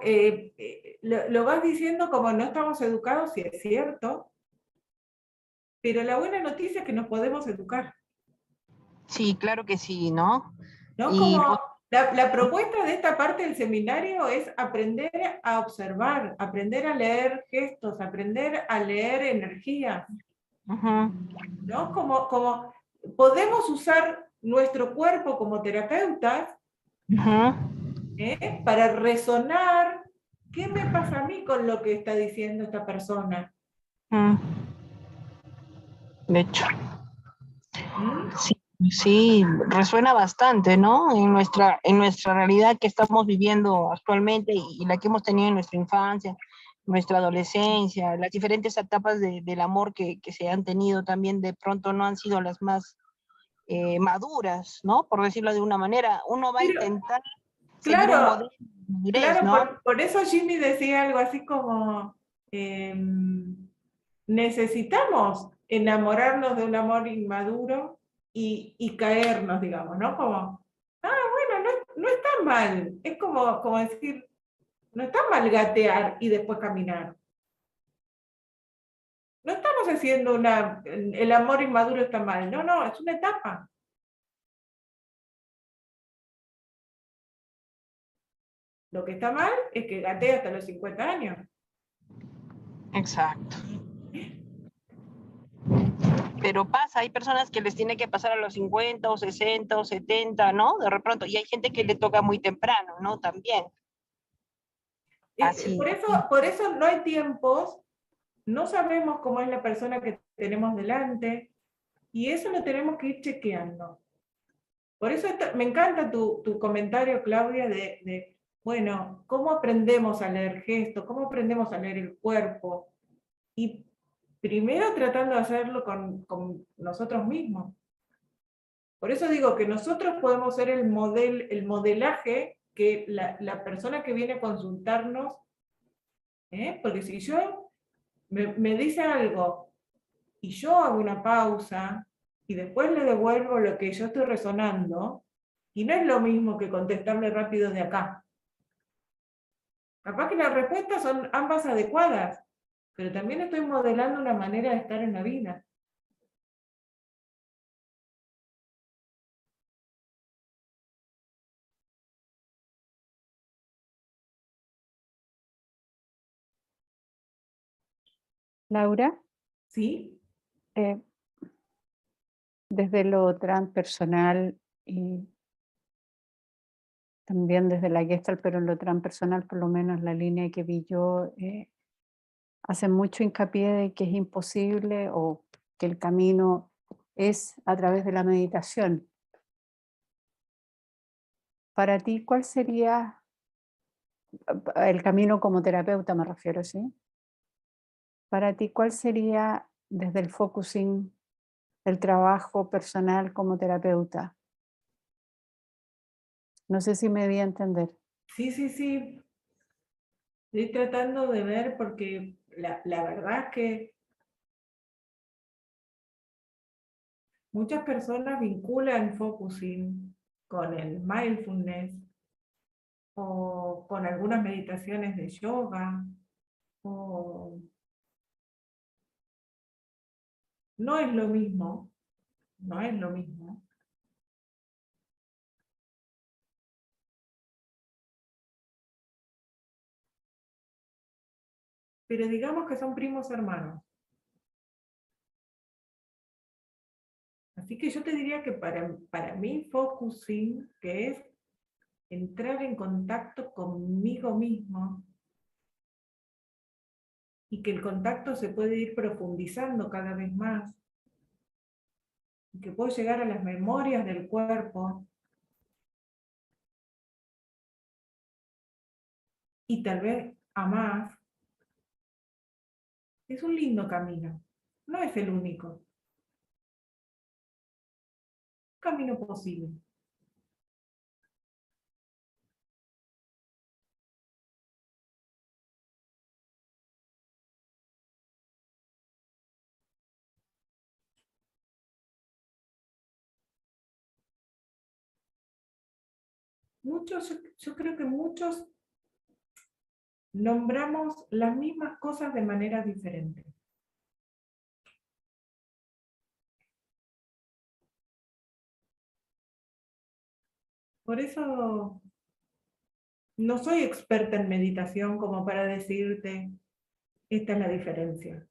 [SPEAKER 1] lo vas diciendo como no estamos educados, sí es cierto, pero la buena noticia es que nos podemos educar.
[SPEAKER 9] Sí, claro que sí, ¿no?
[SPEAKER 1] ¿No?
[SPEAKER 9] Y
[SPEAKER 1] Como la propuesta de esta parte del seminario es aprender a observar, aprender a leer gestos, aprender a leer energías. ¿No? Como podemos usar nuestro cuerpo como terapeutas para resonar qué me pasa a mí con lo que está diciendo esta persona.
[SPEAKER 9] De hecho. Sí, resuena bastante, ¿no? En nuestra realidad que estamos viviendo actualmente y la que hemos tenido en nuestra infancia, nuestra adolescencia, las diferentes etapas del amor que se han tenido también de pronto no han sido las más maduras, ¿no? Por decirlo de una manera. Uno va a intentar seguir un modelo de madurez, ¿no?
[SPEAKER 1] Por eso Jimmy decía algo así como necesitamos enamorarnos de un amor inmaduro y caernos, digamos, ¿no? Como, bueno, no está mal. Es como decir, no está mal gatear y después caminar. No estamos haciendo el amor inmaduro está mal, no, no, es una etapa. Lo que está mal es que gatee hasta los 50 años.
[SPEAKER 9] Exacto. Pero pasa, hay personas que les tiene que pasar a los 50 o 60 o 70, ¿no? De repente, y hay gente que le toca muy temprano, ¿no? También. Así.
[SPEAKER 1] Por eso no hay tiempos, no sabemos cómo es la persona que tenemos delante, y eso lo tenemos que ir chequeando. Por eso me encanta tu comentario, Claudia, bueno, ¿cómo aprendemos a leer gestos? ¿Cómo aprendemos a leer el cuerpo? Y primero tratando de hacerlo con nosotros mismos. Por eso digo que nosotros podemos ser el modelaje que la persona que viene a consultarnos, porque si yo me dice algo y yo hago una pausa y después le devuelvo lo que yo estoy resonando, y no es lo mismo que contestarle rápido de acá. Capaz que las respuestas son ambas adecuadas, pero también estoy modelando una manera de estar en la vida.
[SPEAKER 2] Laura,
[SPEAKER 1] ¿Sí?
[SPEAKER 2] desde lo transpersonal y también desde la Gestalt, pero en lo transpersonal, por lo menos la línea que vi yo, hace mucho hincapié de que es imposible o que el camino es a través de la meditación. Para ti, ¿cuál sería el camino como terapeuta, me refiero, sí? Para ti, ¿cuál sería desde el focusing el trabajo personal como terapeuta? No sé si me di a entender.
[SPEAKER 1] Sí, sí, sí. Estoy tratando de ver porque la verdad es que muchas personas vinculan focusing con el mindfulness o con algunas meditaciones de yoga, o no es lo mismo, no es lo mismo. Pero digamos que son primos hermanos. Así que yo te diría que para mí focusing, que es entrar en contacto conmigo mismo, y que el contacto se puede ir profundizando cada vez más, y que puedo llegar a las memorias del cuerpo, y tal vez a más, es un lindo camino. No es el único camino posible. Yo creo que muchos nombramos las mismas cosas de manera diferente. Por eso no soy experta en meditación como para decirte, esta es la diferencia.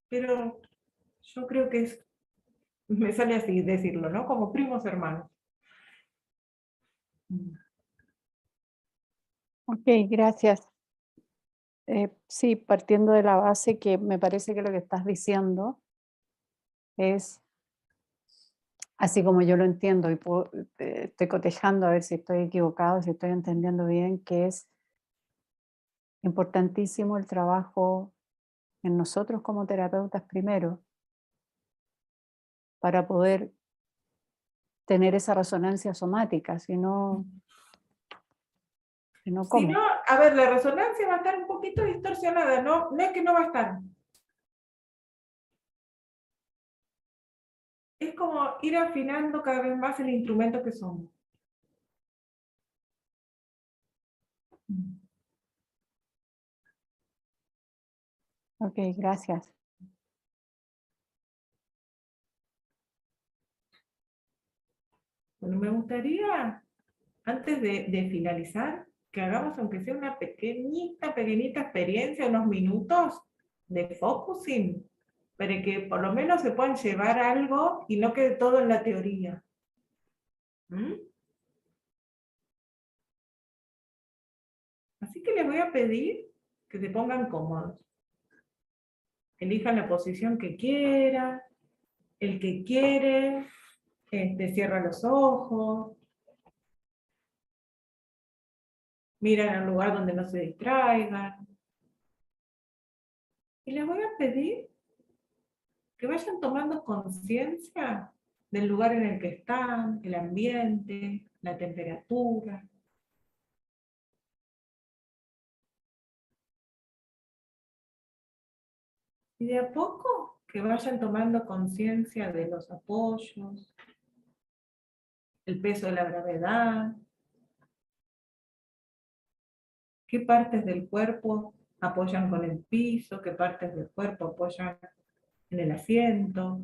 [SPEAKER 1] Pero yo creo que me sale así decirlo, ¿no? Como primos hermanos.
[SPEAKER 2] Ok, gracias. Sí, partiendo de la base que me parece que lo que estás diciendo es, así como yo lo entiendo, y estoy cotejando a ver si estoy equivocado, si estoy entendiendo bien, que es importantísimo el trabajo en nosotros como terapeutas primero, para poder tener esa resonancia somática, si no
[SPEAKER 1] Si
[SPEAKER 2] ¿cómo?
[SPEAKER 1] no, a ver, la resonancia va a estar un poquito distorsionada, no es que no va a estar. Es como ir afinando cada vez más el instrumento que somos.
[SPEAKER 2] Ok, gracias.
[SPEAKER 1] Bueno, me gustaría, antes de finalizar, que hagamos aunque sea una pequeñita experiencia, unos minutos de focusing, para que por lo menos se puedan llevar algo y no quede todo en la teoría. ¿Mm? Así que les voy a pedir que se pongan cómodos. Elijan la posición que quieran, el que quiere, cierra los ojos, miran al lugar donde no se distraigan. Y les voy a pedir que vayan tomando conciencia del lugar en el que están, el ambiente, la temperatura. Y de a poco que vayan tomando conciencia de los apoyos, el peso de la gravedad, qué partes del cuerpo apoyan con el piso, qué partes del cuerpo apoyan en el asiento,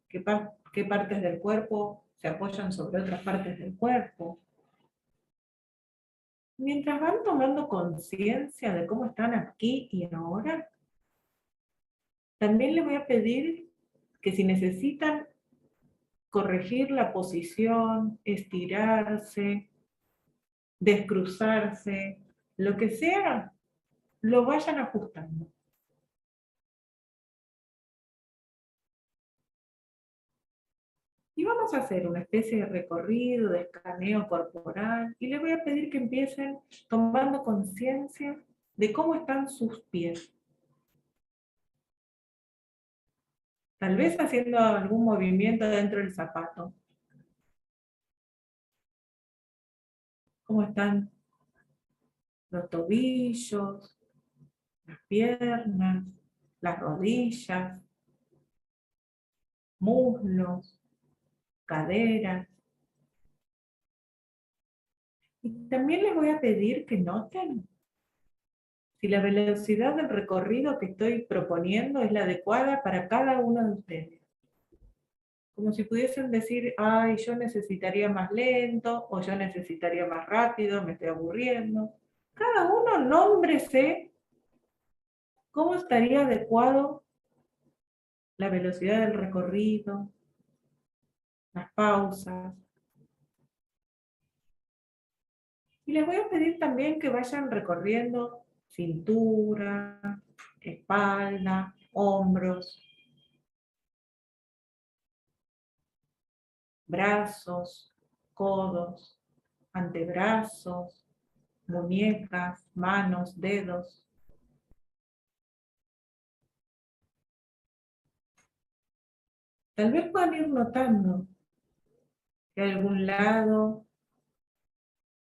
[SPEAKER 1] qué partes del cuerpo se apoyan sobre otras partes del cuerpo. Mientras van tomando conciencia de cómo están aquí y ahora, también les voy a pedir que si necesitan corregir la posición, estirarse, descruzarse, lo que sea, lo vayan ajustando. Y vamos a hacer una especie de recorrido, de escaneo corporal, y les voy a pedir que empiecen tomando conciencia de cómo están sus pies. Tal vez haciendo algún movimiento dentro del zapato. ¿Cómo están los tobillos, las piernas, las rodillas, muslos, caderas? Y también les voy a pedir que noten si la velocidad del recorrido que estoy proponiendo es la adecuada para cada uno de ustedes. Como si pudiesen decir, ay, yo necesitaría más lento, o yo necesitaría más rápido, me estoy aburriendo. Cada uno nómbrese cómo estaría adecuado la velocidad del recorrido, las pausas. Y les voy a pedir también que vayan recorriendo cintura, espalda, hombros, brazos, codos, antebrazos, muñecas, manos, dedos. Tal vez puedan ir notando que hay algún lado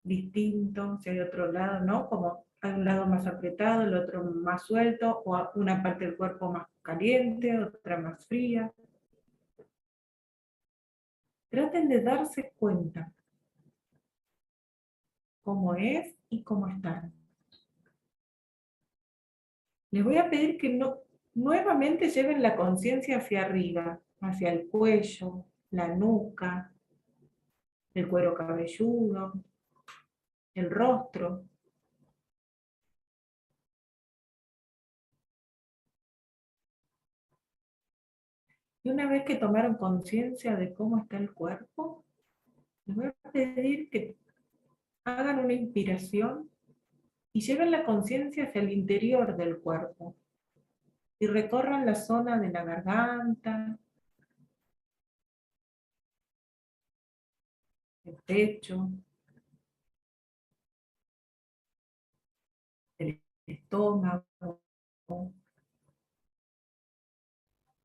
[SPEAKER 1] distinto, si hay otro lado, ¿no? Como hay un lado más apretado, el otro más suelto, o una parte del cuerpo más caliente, otra más fría. Traten de darse cuenta cómo es y cómo están. Les voy a pedir que nuevamente lleven la conciencia hacia arriba, hacia el cuello, la nuca, el cuero cabelludo, el rostro. Y una vez que tomaron conciencia de cómo está el cuerpo, les voy a pedir que hagan una inspiración y lleven la conciencia hacia el interior del cuerpo. Y recorran la zona de la garganta, el pecho, el estómago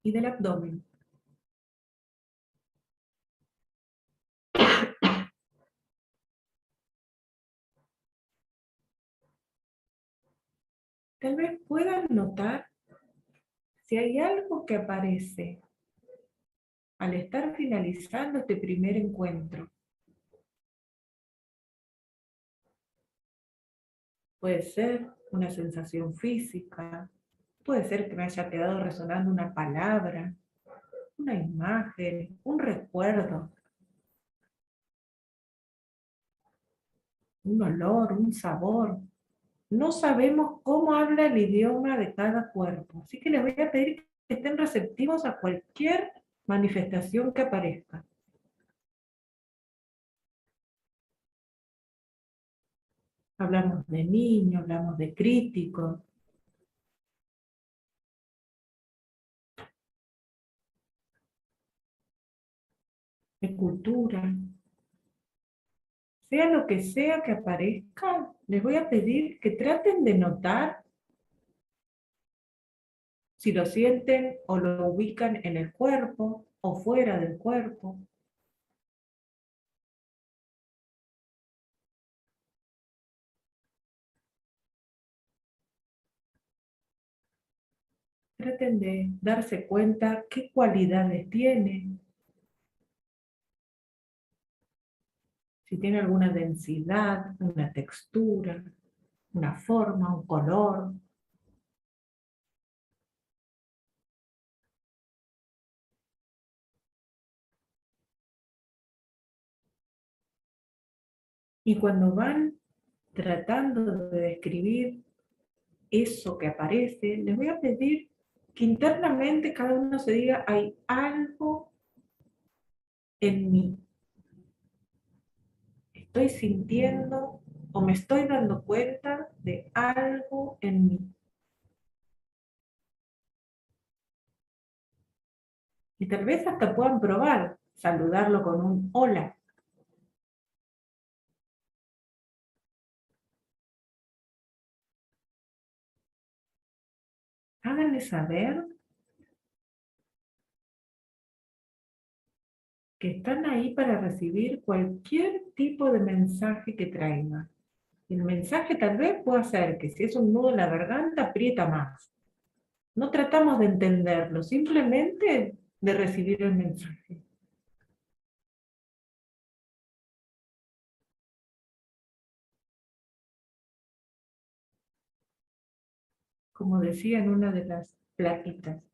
[SPEAKER 1] y del abdomen. Tal vez puedan notar si hay algo que aparece al estar finalizando este primer encuentro. Puede ser una sensación física, puede ser que me haya quedado resonando una palabra, una imagen, un recuerdo. un olor, un sabor. No sabemos cómo habla el idioma de cada cuerpo, así que les voy a pedir que estén receptivos a cualquier manifestación que aparezca. Hablamos de niños, hablamos de críticos. De cultura. Sea lo que sea que aparezca, les voy a pedir que traten de notar si lo sienten o lo ubican en el cuerpo o fuera del cuerpo. Traten de darse cuenta qué cualidades tiene, si tiene alguna densidad, una textura, una forma, un color. Y cuando van tratando de describir eso que aparece, les voy a pedir que internamente cada uno se diga, hay algo en mí. Estoy sintiendo o me estoy dando cuenta de algo en mí. Y tal vez hasta puedan probar saludarlo con un hola. Háganle saber que están ahí para recibir cualquier tipo de mensaje que traiga. El mensaje tal vez pueda ser que si es un nudo en la garganta, aprieta más. No tratamos de entenderlo, simplemente de recibir el mensaje. Como decía en una de las plaquitas,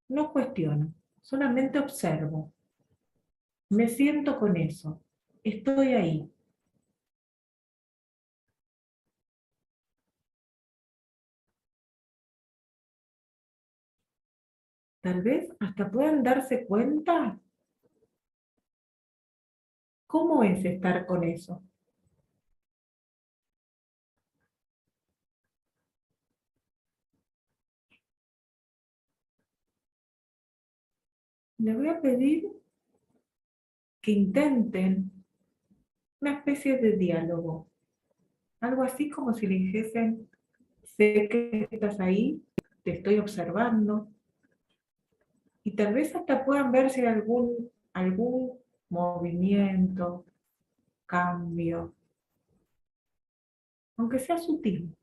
[SPEAKER 1] no cuestiono, solamente observo. Me siento con eso, estoy ahí. Tal vez hasta puedan darse cuenta cómo es estar con eso. Les voy a pedir que intenten una especie de diálogo. Algo así como si le dijesen, sé que estás ahí, te estoy observando. Y tal vez hasta puedan ver si hay algún movimiento, cambio, aunque sea sutil.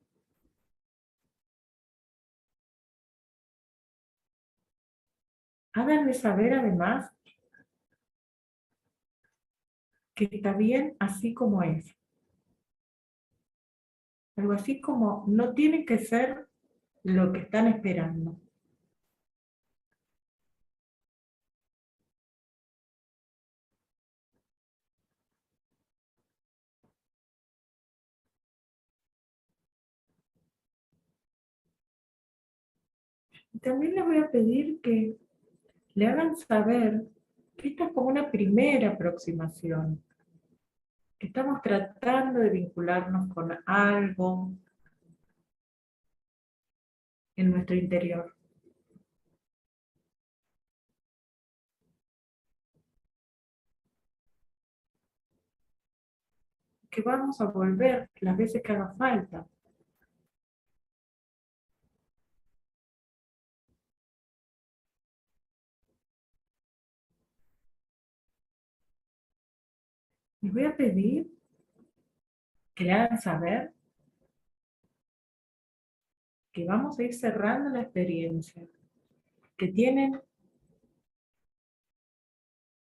[SPEAKER 1] Háganme saber además que está bien así como es. Algo así como no tiene que ser lo que están esperando. Y también les voy a pedir que le hagan saber que esta es como una primera aproximación, que estamos tratando de vincularnos con algo en nuestro interior. Que vamos a volver las veces que haga falta. Les voy a pedir que le hagan saber que vamos a ir cerrando la experiencia, que tienen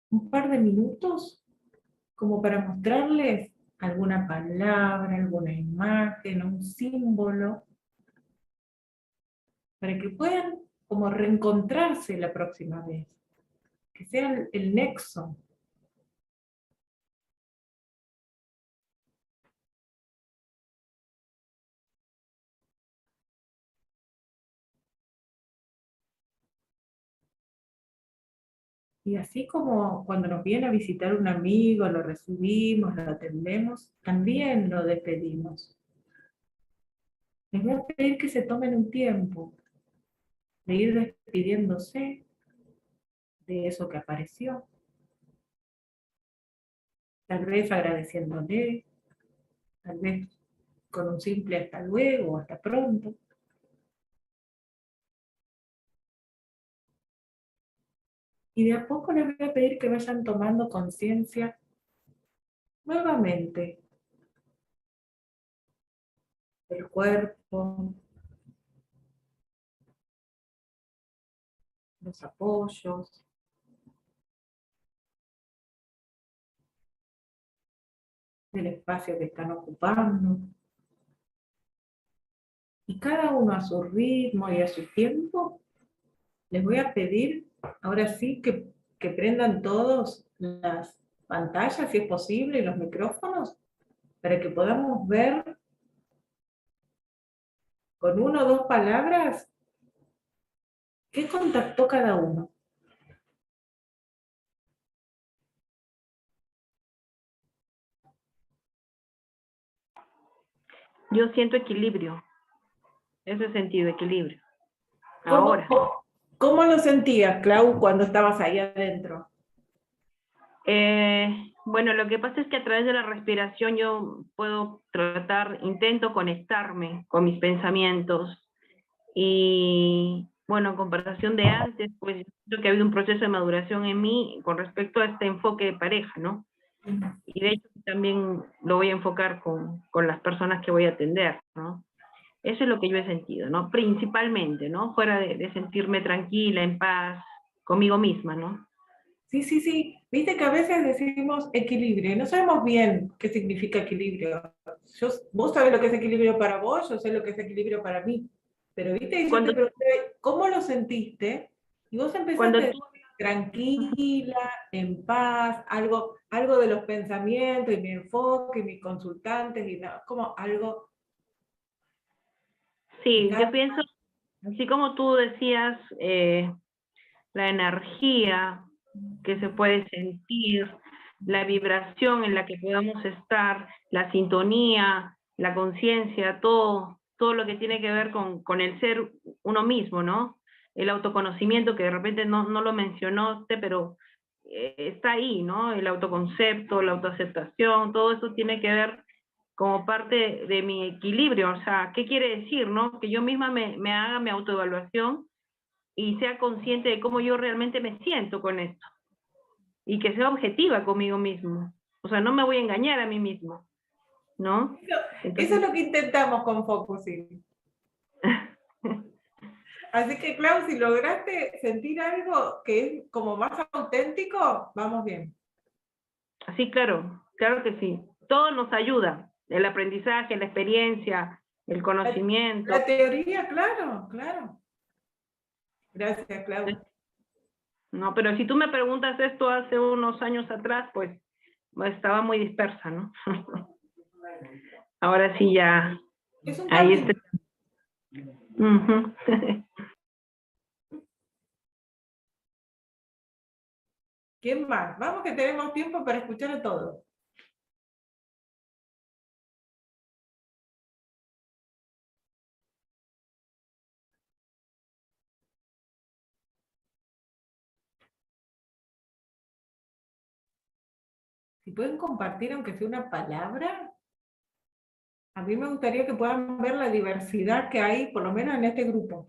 [SPEAKER 1] un par de minutos como para mostrarles alguna palabra, alguna imagen, un símbolo, para que puedan como reencontrarse la próxima vez, que sea el nexo. Y así como cuando nos viene a visitar un amigo, lo recibimos, lo atendemos, también lo despedimos. Les voy a pedir que se tomen un tiempo de ir despidiéndose de eso que apareció, tal vez agradeciéndole, tal vez con un simple hasta luego, hasta pronto. Y de a poco les voy a pedir que vayan tomando conciencia nuevamente del cuerpo, los apoyos, del espacio que están ocupando. Y cada uno a su ritmo y a su tiempo, les voy a pedir, ahora sí, que prendan todos las pantallas, si es posible, y los micrófonos, para que podamos ver con una o dos palabras qué contactó cada uno.
[SPEAKER 9] Yo siento equilibrio. Ese sentido, equilibrio.
[SPEAKER 1] ¿Cómo,
[SPEAKER 9] Ahora.
[SPEAKER 1] ¿Cómo lo sentías, Clau, cuando estabas ahí adentro?
[SPEAKER 9] Bueno, lo que pasa es que a través de la respiración yo puedo intento conectarme con mis pensamientos. Y bueno, en comparación de antes, pues creo que ha habido un proceso de maduración en mí con respecto a este enfoque de pareja, ¿no? Y de hecho también lo voy a enfocar con las personas que voy a atender, ¿no? Eso es lo que yo he sentido, ¿no? Principalmente, ¿no? Fuera de sentirme tranquila, en paz, conmigo misma, ¿no?
[SPEAKER 1] Sí, sí, sí. Viste que a veces decimos equilibrio y no sabemos bien qué significa equilibrio. Vos sabés lo que es equilibrio para vos, yo sé lo que es equilibrio para mí. Pero viste, yo te pregunté, ¿cómo lo sentiste? Y vos empezaste a decir, tranquila, en paz, algo de los pensamientos y mi enfoque y mis consultantes y como algo.
[SPEAKER 9] Sí, yo pienso, así como tú decías, la energía que se puede sentir, la vibración en la que podamos estar, la sintonía, la conciencia, todo lo que tiene que ver con el ser uno mismo, ¿no? El autoconocimiento, que de repente no lo mencionaste, pero está ahí, ¿no? El autoconcepto, la autoaceptación, todo eso tiene que ver como parte de mi equilibrio. O sea, ¿qué quiere decir, no? Que yo misma me haga mi autoevaluación y sea consciente de cómo yo realmente me siento con esto. Y que sea objetiva conmigo mismo. O sea, no me voy a engañar a mí mismo, ¿no? Entonces,
[SPEAKER 1] eso es lo que intentamos con Focusing. Así que, Clau, si lograste sentir algo que es como más auténtico, vamos bien.
[SPEAKER 9] Sí, claro que sí. Todo nos ayuda. El aprendizaje, la experiencia, el conocimiento.
[SPEAKER 1] La teoría, claro, claro. Gracias, Clau.
[SPEAKER 9] No, pero si tú me preguntas esto hace unos años atrás, pues estaba muy dispersa, ¿no? Ahora sí ya.
[SPEAKER 1] Es un
[SPEAKER 9] ahí
[SPEAKER 1] camino. ¿Quién más? Vamos que tenemos tiempo para escuchar a todos. Si pueden compartir, aunque sea una palabra, a mí me gustaría que puedan ver la diversidad que hay, por lo menos en este grupo.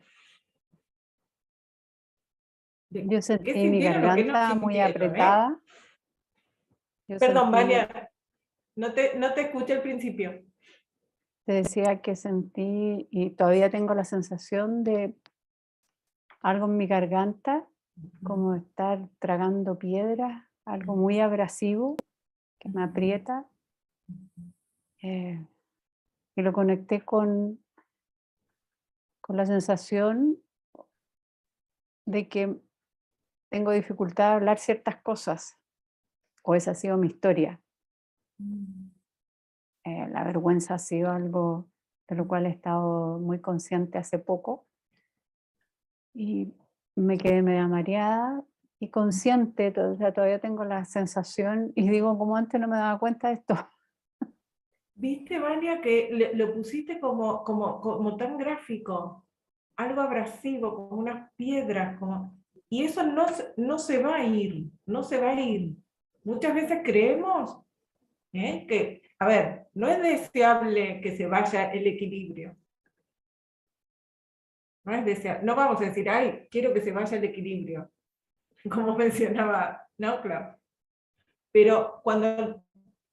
[SPEAKER 2] Yo sentí mi garganta muy apretada.
[SPEAKER 1] Perdón, Vania, no te escuché al principio.
[SPEAKER 2] Te decía que sentí, y todavía tengo la sensación de algo en mi garganta, como estar tragando piedras, algo muy abrasivo que me aprieta. Y lo conecté con la sensación de que tengo dificultad de hablar ciertas cosas, o esa ha sido mi historia. La vergüenza ha sido algo de lo cual he estado muy consciente hace poco, y me quedé media mareada y consciente, o sea, todavía tengo la sensación y digo, como antes no me daba cuenta de esto.
[SPEAKER 1] Viste, Vania, que lo pusiste como tan gráfico, algo abrasivo, como unas piedras, y eso no se va a ir, no se va a ir. Muchas veces creemos que, a ver, no es deseable que se vaya el equilibrio. No es deseable, no vamos a decir, ay, quiero que se vaya el equilibrio, como mencionaba, ¿no? Claro. Pero cuando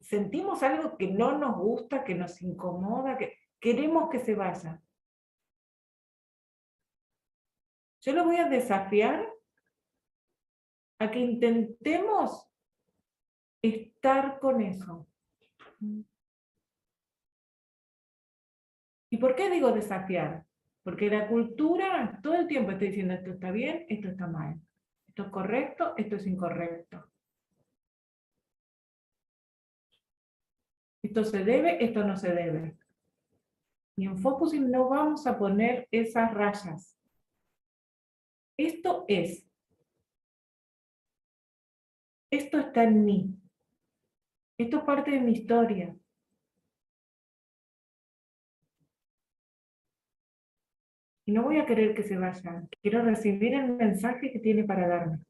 [SPEAKER 1] sentimos algo que no nos gusta, que nos incomoda, que queremos que se vaya. Yo lo voy a desafiar a que intentemos estar con eso. ¿Y por qué digo desafiar? Porque la cultura todo el tiempo está diciendo esto está bien, esto está mal. Esto es correcto, esto es incorrecto. Esto se debe, esto no se debe. Y en Focusing no vamos a poner esas rayas. Esto es. Esto está en mí. Esto es parte de mi historia. Y no voy a querer que se vaya. Quiero recibir el mensaje que tiene para darme.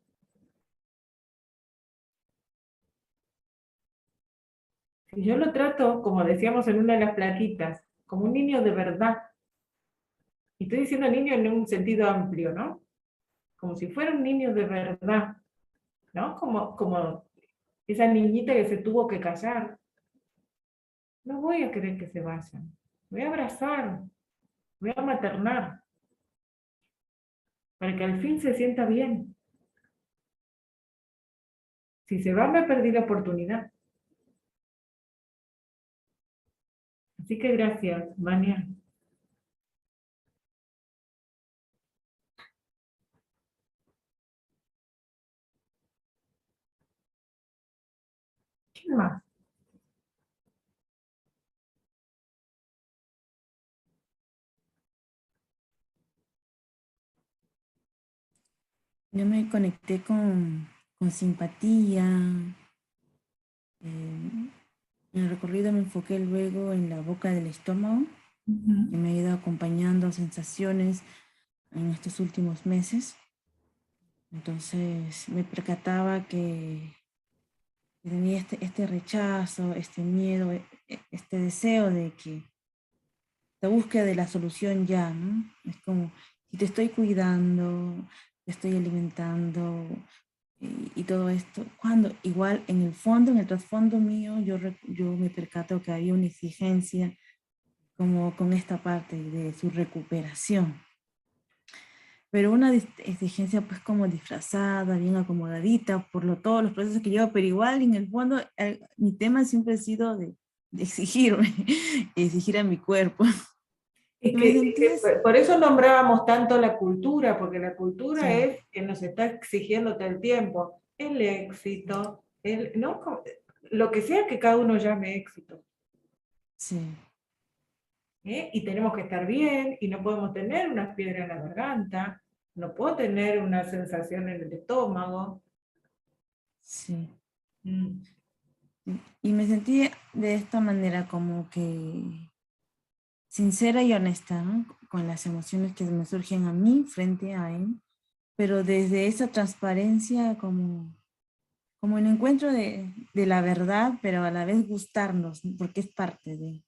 [SPEAKER 1] Si yo lo trato, como decíamos en una de las plaquitas, como un niño de verdad, y estoy diciendo niño en un sentido amplio, ¿no? Como si fuera un niño de verdad, ¿no? Como esa niñita que se tuvo que callar. No voy a querer que se vayan. Voy a abrazar, voy a maternar, para que al fin se sienta bien. Si se va, me perdí la oportunidad. Así que gracias, Vania. ¿Quién más?
[SPEAKER 4] Yo me conecté con simpatía. En el recorrido me enfoqué luego en la boca del estómago, que me ha ido acompañando sensaciones en estos últimos meses. Entonces me percataba que tenía este rechazo, este miedo, este deseo de que la búsqueda de la solución ya, ¿no? Es como, si te estoy cuidando, te estoy alimentando y todo esto, cuando igual en el fondo, en el trasfondo mío, yo me percato que había una exigencia como con esta parte de su recuperación. Pero una exigencia pues como disfrazada, bien acomodadita por todos los procesos que llevo, pero igual en el fondo mi tema siempre ha sido de exigirme, exigir a mi cuerpo.
[SPEAKER 1] Es
[SPEAKER 4] Me
[SPEAKER 1] que
[SPEAKER 4] sentí
[SPEAKER 1] por eso nombrábamos tanto la cultura, porque la cultura
[SPEAKER 4] sí.
[SPEAKER 1] es que nos está exigiendo todo el tiempo el éxito, ¿no? Lo que sea que cada uno llame éxito.
[SPEAKER 4] Sí.
[SPEAKER 1] Y tenemos que estar bien, y no podemos tener una piedra en la garganta, no puedo tener una sensación en el estómago.
[SPEAKER 4] Sí.
[SPEAKER 1] Mm.
[SPEAKER 4] Y me sentí de esta manera como que sincera y honesta, ¿no? Con las emociones que me surgen a mí frente a él, pero desde esa transparencia como el encuentro de la verdad, pero a la vez gustarnos, porque es parte de...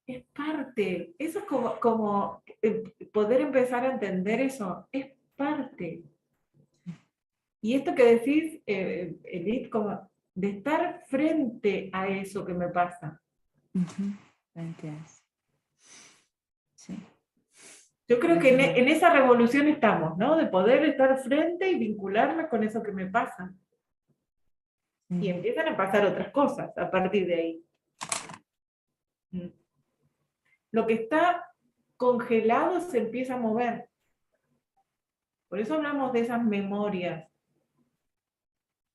[SPEAKER 1] Es parte, eso es como poder empezar a entender eso, es parte. Y esto que decís, Edith, como de estar frente a eso que me pasa.
[SPEAKER 4] Frente a eso. Sí.
[SPEAKER 1] Yo creo que en esa revolución estamos, ¿no? De poder estar frente y vincularme con eso que me pasa. Y empiezan a pasar otras cosas a partir de ahí. Lo que está congelado se empieza a mover. Por eso hablamos de esas memorias.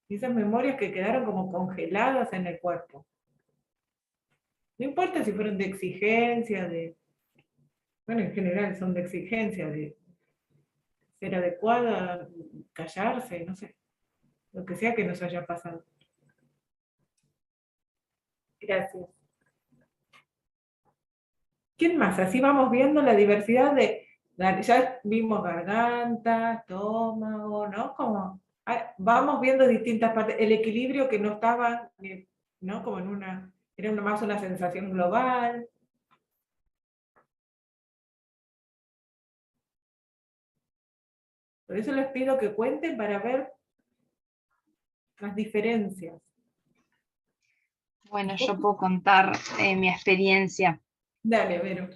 [SPEAKER 1] Esas memorias que quedaron como congeladas en el cuerpo. No importa si fueron de exigencia, bueno, en general son de exigencia, de ser adecuada, callarse, no sé. lo que sea que nos haya pasado. Gracias. ¿Quién más? Así vamos viendo la diversidad de, ya vimos garganta, estómago, ¿no? Como vamos viendo distintas partes, el equilibrio que no estaba, ¿no? Como en una, era más una sensación global. Por eso les pido que cuenten para ver las diferencias.
[SPEAKER 5] Bueno, yo puedo contar mi experiencia.
[SPEAKER 1] Dale, Vero.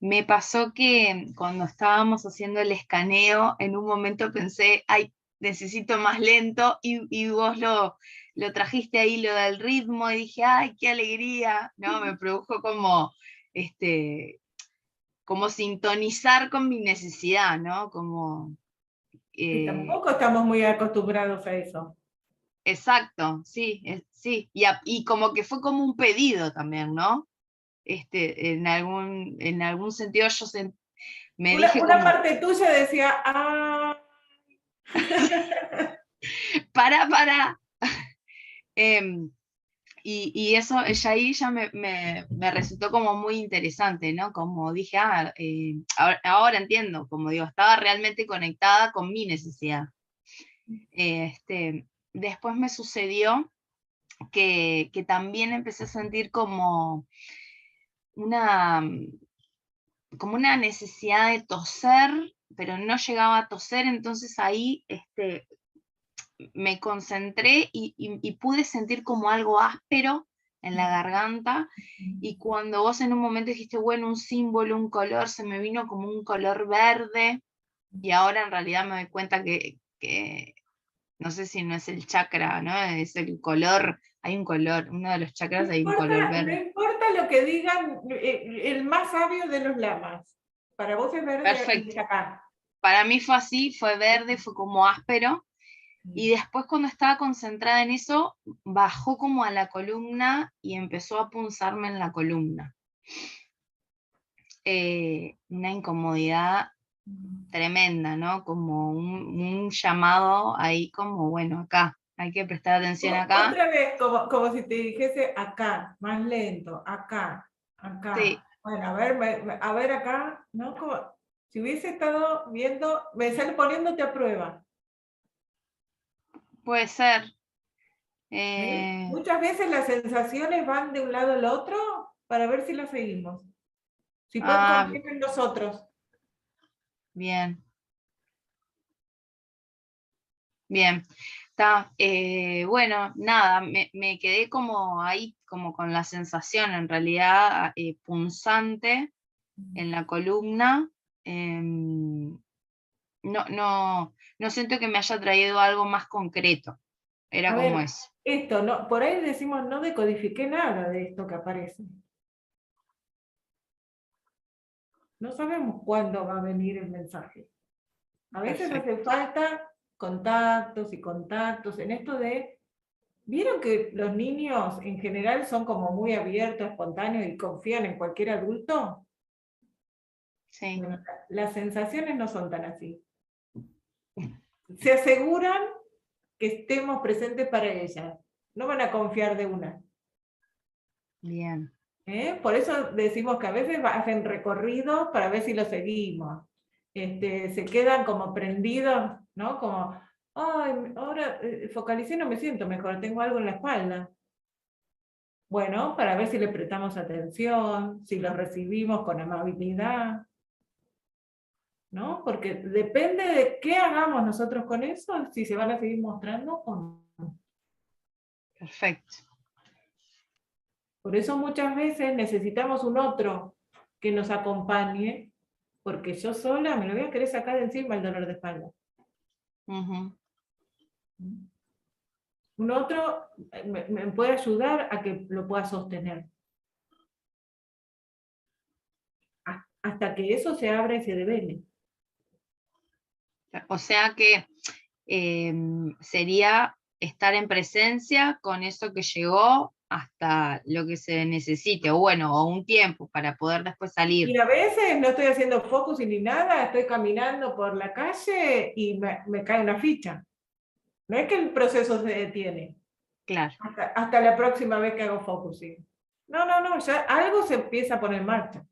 [SPEAKER 5] Me pasó que cuando estábamos haciendo el escaneo, en un momento pensé, ay, necesito más lento, y vos lo trajiste ahí, lo del ritmo, y dije, ay, qué alegría, ¿no? Me produjo como sintonizar con mi necesidad, ¿no? Como...
[SPEAKER 1] Y tampoco estamos muy acostumbrados a eso.
[SPEAKER 5] Exacto, sí, sí, y como que fue como un pedido también, ¿no? En algún sentido yo me dije
[SPEAKER 1] Una
[SPEAKER 5] como,
[SPEAKER 1] parte tuya decía, ah.
[SPEAKER 5] para. Y eso ya ahí ya me resultó como muy interesante, ¿no? Como dije, ahora entiendo, como digo, estaba realmente conectada con mi necesidad. Después me sucedió que también empecé a sentir como una necesidad de toser, pero no llegaba a toser, entonces ahí me concentré y pude sentir como algo áspero en la garganta, y cuando vos en un momento dijiste, bueno, un símbolo, un color, se me vino como un color verde, y ahora en realidad me doy cuenta que no sé si no es el chakra, ¿no? Es el color, hay un color, uno de los chakras hay un color verde.
[SPEAKER 1] No importa lo que digan el más sabio de los lamas. Para vos es verde.
[SPEAKER 5] Perfecto.
[SPEAKER 1] Acá.
[SPEAKER 5] Para mí fue así, fue verde, fue como áspero, y después cuando estaba concentrada en eso, bajó como a la columna y empezó a punzarme en la columna. Una incomodidad tremenda, ¿no? Como un llamado ahí como, bueno, acá, hay que prestar atención acá.
[SPEAKER 1] Otra vez, como si te dijese acá, más lento, acá, acá.
[SPEAKER 5] Sí.
[SPEAKER 1] Bueno, a ver acá, ¿no? Como si hubiese estado viendo, me sale poniéndote a prueba.
[SPEAKER 5] Puede ser.
[SPEAKER 1] Muchas veces las sensaciones van de un lado al otro para ver si las seguimos. Si pueden confiar en nosotros.
[SPEAKER 5] Bien. Bien. Está, bueno, nada, me quedé como ahí, como con la sensación en realidad punzante en la columna. No siento que me haya traído algo más concreto. Era como eso.
[SPEAKER 1] Esto, no, por ahí decimos, no decodifiqué nada de esto que aparece. No sabemos cuándo va a venir el mensaje. A veces hace falta contactos y contactos. En esto de, ¿vieron que los niños en general son como muy abiertos, espontáneos y confían en cualquier adulto?
[SPEAKER 5] Sí.
[SPEAKER 1] Bueno, las sensaciones no son tan así. Se aseguran que estemos presentes para ellas. No van a confiar de una.
[SPEAKER 5] Bien.
[SPEAKER 1] Por eso decimos que a veces hacen recorridos para ver si lo seguimos. Se quedan como prendidos, ¿no? Como, ay, ahora focalicé, no me siento mejor, tengo algo en la espalda. Bueno, para ver si le prestamos atención, si lo recibimos con amabilidad, ¿no? Porque depende de qué hagamos nosotros con eso, si se van a seguir mostrando o no.
[SPEAKER 5] Perfecto.
[SPEAKER 1] Por eso muchas veces necesitamos un otro que nos acompañe, porque yo sola me lo voy a querer sacar de encima el dolor de espalda. Un otro me puede ayudar a que lo pueda sostener. Hasta que eso se abra y se devele.
[SPEAKER 5] O sea que sería estar en presencia con eso que llegó hasta lo que se necesite, o bueno, o un tiempo para poder después salir.
[SPEAKER 1] Y a veces no estoy haciendo focus ni nada, estoy caminando por la calle y me cae una ficha. No es que el proceso se detiene
[SPEAKER 5] Claro.
[SPEAKER 1] hasta la próxima vez que hago focusing. No, no, no, ya algo se empieza a poner en marcha.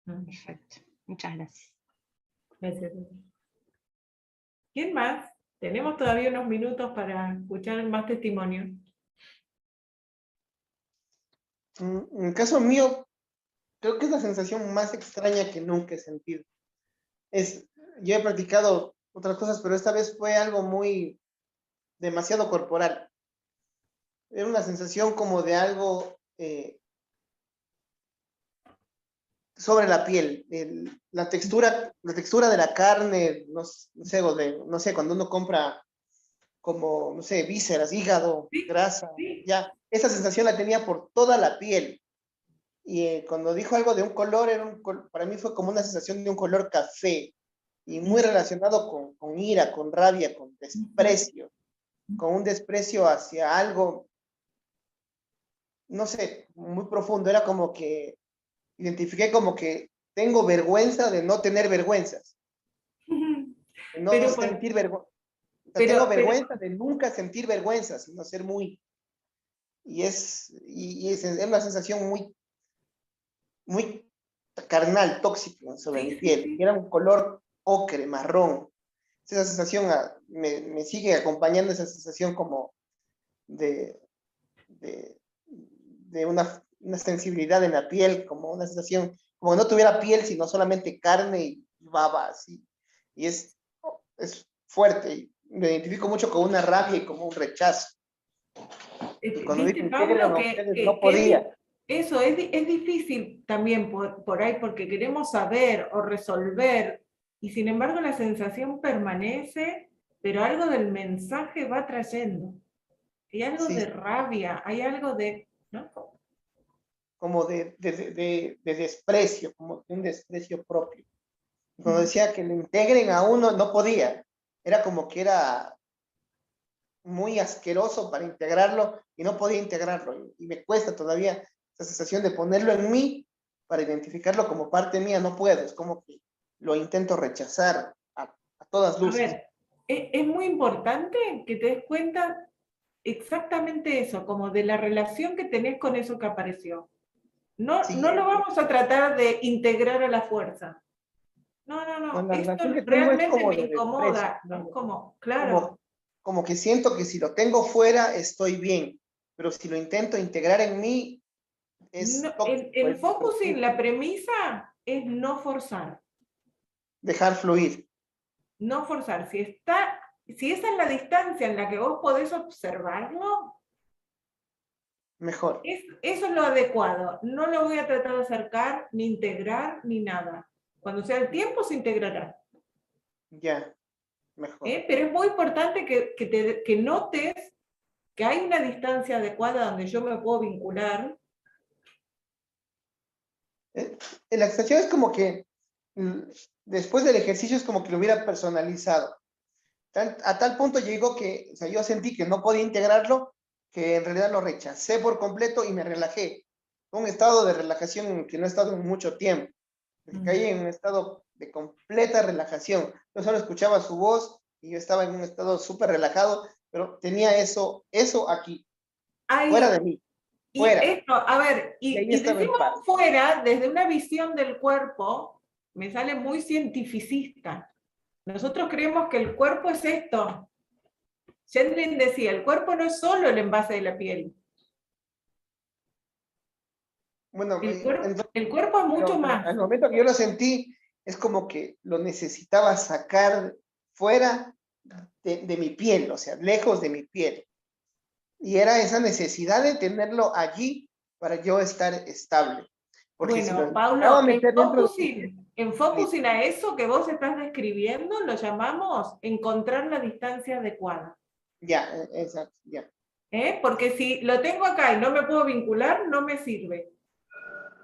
[SPEAKER 5] Perfecto. Muchas gracias.
[SPEAKER 1] Gracias. ¿Quién más? Tenemos todavía unos minutos para escuchar más testimonios.
[SPEAKER 8] En el caso mío, creo que es la sensación más extraña que nunca he sentido. Yo he practicado otras cosas, pero esta vez fue algo demasiado corporal. Era una sensación como de algo sobre la piel, la textura de la carne, no sé, cuando uno compra como, no sé, vísceras, hígado,
[SPEAKER 1] Sí,
[SPEAKER 8] grasa,
[SPEAKER 1] sí.
[SPEAKER 8] ya, esa sensación la tenía por toda la piel. Y cuando dijo algo de un color, para mí fue como una sensación de un color café, y muy relacionado con ira, con rabia, con desprecio, con un desprecio hacia algo, no sé, muy profundo. Era como que identifiqué como que tengo vergüenza de no tener vergüenzas, de no
[SPEAKER 1] Pero,
[SPEAKER 8] sentir vergüenza.
[SPEAKER 1] pero,
[SPEAKER 8] Tengo vergüenza de nunca sentir vergüenza, sino ser muy... Y es una sensación muy carnal, tóxico sobre mi
[SPEAKER 1] sí,
[SPEAKER 8] piel.
[SPEAKER 1] sí,
[SPEAKER 8] Era un color ocre, marrón. Esa sensación me sigue acompañando, esa sensación como de una sensibilidad en la piel, como una sensación, como que no tuviera piel, sino solamente carne y baba, así. Y es fuerte. Y me identifico mucho con una rabia y como un rechazo. Y cuando
[SPEAKER 1] Viste,
[SPEAKER 8] dije integren
[SPEAKER 1] Pablo,
[SPEAKER 8] a ustedes, no podía.
[SPEAKER 1] eso es difícil también por ahí porque queremos saber o resolver y sin embargo la sensación permanece, pero algo del mensaje va trayendo. Hay algo
[SPEAKER 8] Sí,
[SPEAKER 1] de rabia, hay algo de, ¿no?
[SPEAKER 8] como de desprecio, como de un desprecio propio. Cuando decía que le integren a uno, no podía. Era como que era muy asqueroso para integrarlo y no podía integrarlo. Y me cuesta todavía esa sensación de ponerlo en mí para identificarlo como parte mía. No puedo, es como que lo intento rechazar a todas
[SPEAKER 1] A
[SPEAKER 8] luces.
[SPEAKER 1] ver, es muy importante que te des cuenta exactamente eso, como de la relación que tenés con eso que apareció. No,
[SPEAKER 8] Sí,
[SPEAKER 1] no lo vamos a tratar de integrar a la fuerza. No, no,
[SPEAKER 8] no,
[SPEAKER 1] no,
[SPEAKER 8] la
[SPEAKER 1] esto
[SPEAKER 8] relación que tengo es
[SPEAKER 1] realmente
[SPEAKER 8] como
[SPEAKER 1] me
[SPEAKER 8] de desprecio,
[SPEAKER 1] incomoda, ¿no?
[SPEAKER 8] ¿no?
[SPEAKER 1] Como, claro,
[SPEAKER 8] Como que siento que si lo tengo fuera estoy bien, pero si lo intento integrar en mí es
[SPEAKER 1] no,
[SPEAKER 8] tóxico,
[SPEAKER 1] el
[SPEAKER 8] es
[SPEAKER 1] focusing,
[SPEAKER 8] destructivo.
[SPEAKER 1] la premisa es no forzar,
[SPEAKER 8] Dejar fluir.
[SPEAKER 1] no forzar. Si esa es la distancia en la que vos podés observarlo,
[SPEAKER 8] Mejor.
[SPEAKER 1] eso es lo adecuado. No lo voy a tratar de acercar, ni integrar, ni nada. Cuando sea el tiempo se integrará.
[SPEAKER 8] Ya, mejor.
[SPEAKER 1] Pero es muy importante que notes que hay una distancia adecuada donde yo me puedo vincular.
[SPEAKER 8] La sensación es como que después del ejercicio es como que lo hubiera personalizado. A tal punto llegó que, o sea, yo sentí que no podía integrarlo, que en realidad lo rechacé por completo y me relajé. Fue un estado de relajación en que no he estado en mucho tiempo. Caí en un estado de completa relajación. Yo solo escuchaba su voz y yo estaba en un estado súper relajado, pero tenía eso aquí, fuera de mí,
[SPEAKER 1] Y
[SPEAKER 8] fuera.
[SPEAKER 1] esto, a ver,
[SPEAKER 8] Y ahí
[SPEAKER 1] y
[SPEAKER 8] estaba en
[SPEAKER 1] decimos
[SPEAKER 8] paz.
[SPEAKER 1] fuera, desde una visión del cuerpo, me sale muy cientificista. Nosotros creemos que el cuerpo es esto. Shendrin decía, el cuerpo no es solo el envase de la piel.
[SPEAKER 8] Bueno,
[SPEAKER 1] El cuerpo es mucho
[SPEAKER 8] pero
[SPEAKER 1] más.
[SPEAKER 8] al momento que yo lo sentí, es como que lo necesitaba sacar fuera de mi piel, o sea, lejos de mi piel. Y era esa necesidad de tenerlo allí para yo estar estable. Porque si lo
[SPEAKER 1] Bueno,
[SPEAKER 8] intentaba
[SPEAKER 1] Paulo,
[SPEAKER 8] meter dentro de mi piel,
[SPEAKER 1] en focusing a eso que vos estás describiendo, lo llamamos encontrar la distancia adecuada.
[SPEAKER 8] ya, exacto, ya.
[SPEAKER 1] Porque si lo tengo acá y no me puedo vincular, no me sirve.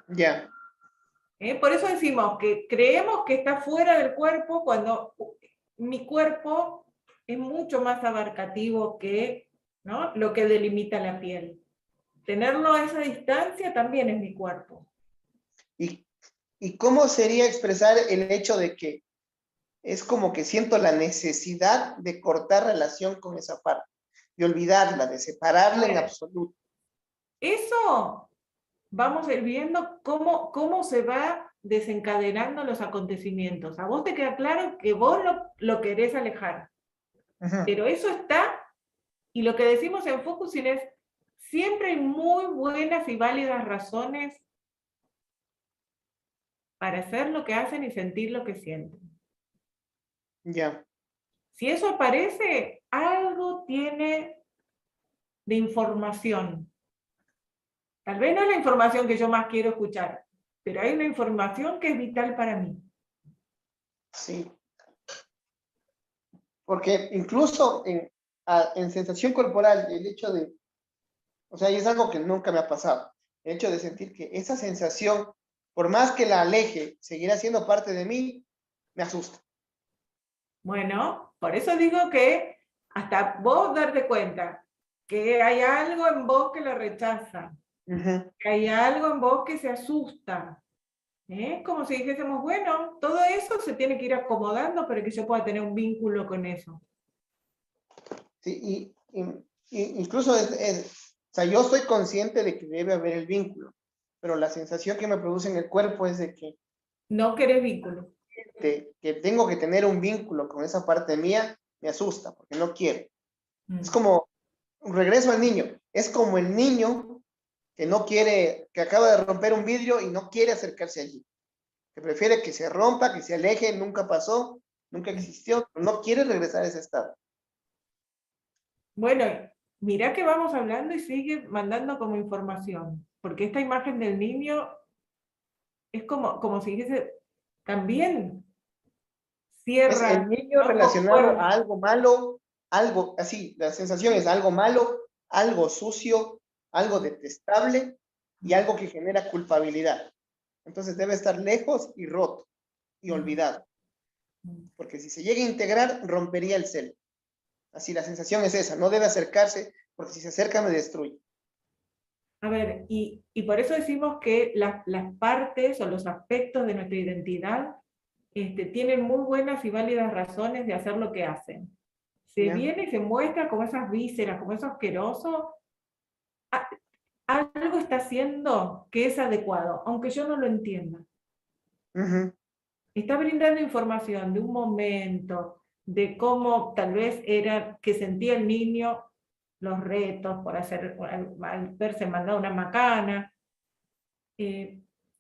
[SPEAKER 8] Ya.
[SPEAKER 1] Por eso decimos que creemos que está fuera del cuerpo cuando mi cuerpo es mucho más abarcativo que, ¿no?, lo que delimita la piel. Tenerlo a esa distancia también es mi cuerpo.
[SPEAKER 8] ¿Y cómo sería expresar el hecho de que es como que siento la necesidad de cortar relación con esa parte, de olvidarla, de separarla en absoluto.
[SPEAKER 1] Eso vamos a ir viendo cómo se va desencadenando los acontecimientos. A vos te queda claro que vos lo querés alejar. Pero eso está, y lo que decimos en Focusing es, siempre hay muy buenas y válidas razones para hacer lo que hacen y sentir lo que sienten.
[SPEAKER 8] Ya.
[SPEAKER 1] Si eso aparece, algo tiene de información. Tal vez no es la información que yo más quiero escuchar, pero hay una información que es vital para mí.
[SPEAKER 8] Sí. Porque incluso en sensación corporal, el hecho de, o sea, y es algo que nunca me ha pasado, el hecho de sentir que esa sensación, por más que la aleje, seguirá siendo parte de mí, me asusta.
[SPEAKER 1] Bueno, por eso digo que hasta vos darte cuenta que hay algo en vos que lo rechaza, que hay algo en vos que se asusta. Como si dijésemos, bueno, todo eso se tiene que ir acomodando para que yo pueda tener un vínculo con eso.
[SPEAKER 8] Sí, incluso o sea, yo soy consciente de que debe haber el vínculo, pero la sensación que me produce en el cuerpo es de que
[SPEAKER 1] no querés vínculo.
[SPEAKER 8] Que tengo que tener un vínculo con esa parte mía, me asusta, porque no quiero. Es como un regreso al niño. Es como el niño que no quiere, que acaba de romper un vidrio y no quiere acercarse allí. Que prefiere que se rompa, que se aleje, nunca pasó, nunca existió, no quiere regresar a ese estado.
[SPEAKER 1] Bueno, mirá que vamos hablando y sigue mandando como información, porque esta imagen del niño es como si dijese, también cierra.
[SPEAKER 8] Es el niño relacionado a algo malo, algo así, la sensación es algo malo, algo sucio, algo detestable y algo que genera culpabilidad. Entonces debe estar lejos y roto y olvidado. Porque si se llega a integrar, rompería el celo. Así la sensación es esa, no debe acercarse, porque si se acerca me destruye.
[SPEAKER 1] A ver, y por eso decimos que las partes o los aspectos de nuestra identidad tienen muy buenas y válidas razones de hacer lo que hacen. Se viene y se muestra como esas vísceras, como eso asqueroso. Algo está haciendo que es adecuado, aunque yo no lo entienda. Está brindando información de un momento, de cómo tal vez era que sentía el niño los retos por hacer, al verse mandado una macana.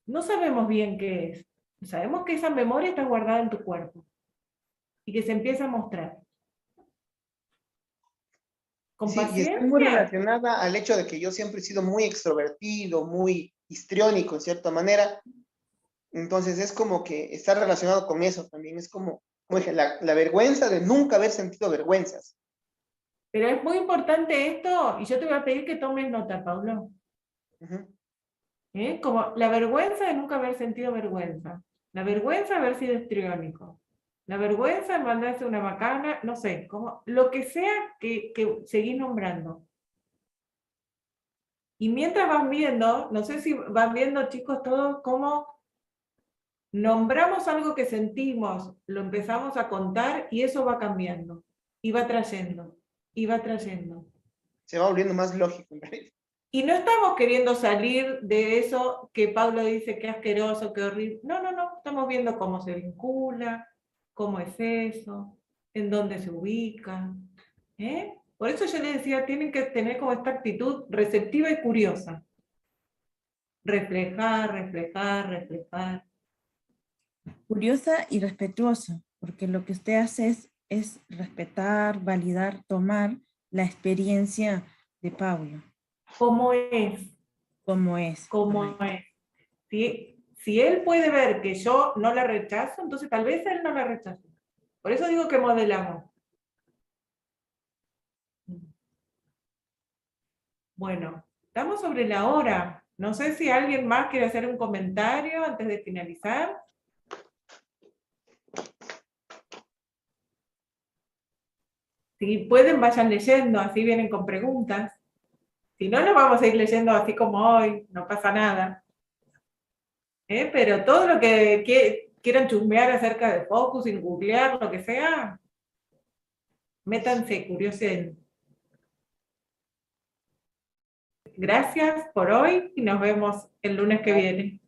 [SPEAKER 1] No sabemos bien qué es. Sabemos que esa memoria está guardada en tu cuerpo y que se empieza a mostrar. Con
[SPEAKER 8] sí,
[SPEAKER 1] paciencia.
[SPEAKER 8] Y está muy relacionada al hecho de que yo siempre he sido muy extrovertido, muy histriónico en cierta manera. Entonces es como que está relacionado con eso también. Es como dije, la vergüenza de nunca haber sentido vergüenzas.
[SPEAKER 1] Pero es muy importante esto, y yo te voy a pedir que tomes nota, Paulo. Como la vergüenza de nunca haber sentido vergüenza. La vergüenza de haber sido histriónico. La vergüenza de mandarse una macana, no sé, como lo que sea que seguís nombrando. Y mientras van viendo, no sé si van viendo, chicos, todos cómo nombramos algo que sentimos, lo empezamos a contar y eso va cambiando. Y va trayendo, y va trayendo.
[SPEAKER 8] Se va volviendo más lógico en realidad.
[SPEAKER 1] Y no estamos queriendo salir de eso que Pablo dice que asqueroso, que horrible. No, no, no. Estamos viendo cómo se vincula, cómo es eso, en dónde se ubica. Por eso yo les decía, tienen que tener como esta actitud receptiva y curiosa. Reflejar, reflejar, reflejar.
[SPEAKER 4] Curiosa y respetuosa, porque lo que usted hace es respetar, validar, tomar la experiencia de Pablo.
[SPEAKER 1] ¿Cómo es?
[SPEAKER 4] ¿Cómo es?
[SPEAKER 1] ¿Cómo es? Si él puede ver que yo no la rechazo, entonces tal vez él no la rechaza. Por eso digo que modelamos. Bueno, estamos sobre la hora. No sé si alguien más quiere hacer un comentario antes de finalizar. Si pueden, vayan leyendo, así vienen con preguntas. Si no, lo vamos a ir leyendo así como hoy, no pasa nada. Pero todo lo que quieran chusmear acerca de focusing, googlear, lo que sea, métanse, curiosen. Gracias por hoy y nos vemos el lunes que viene.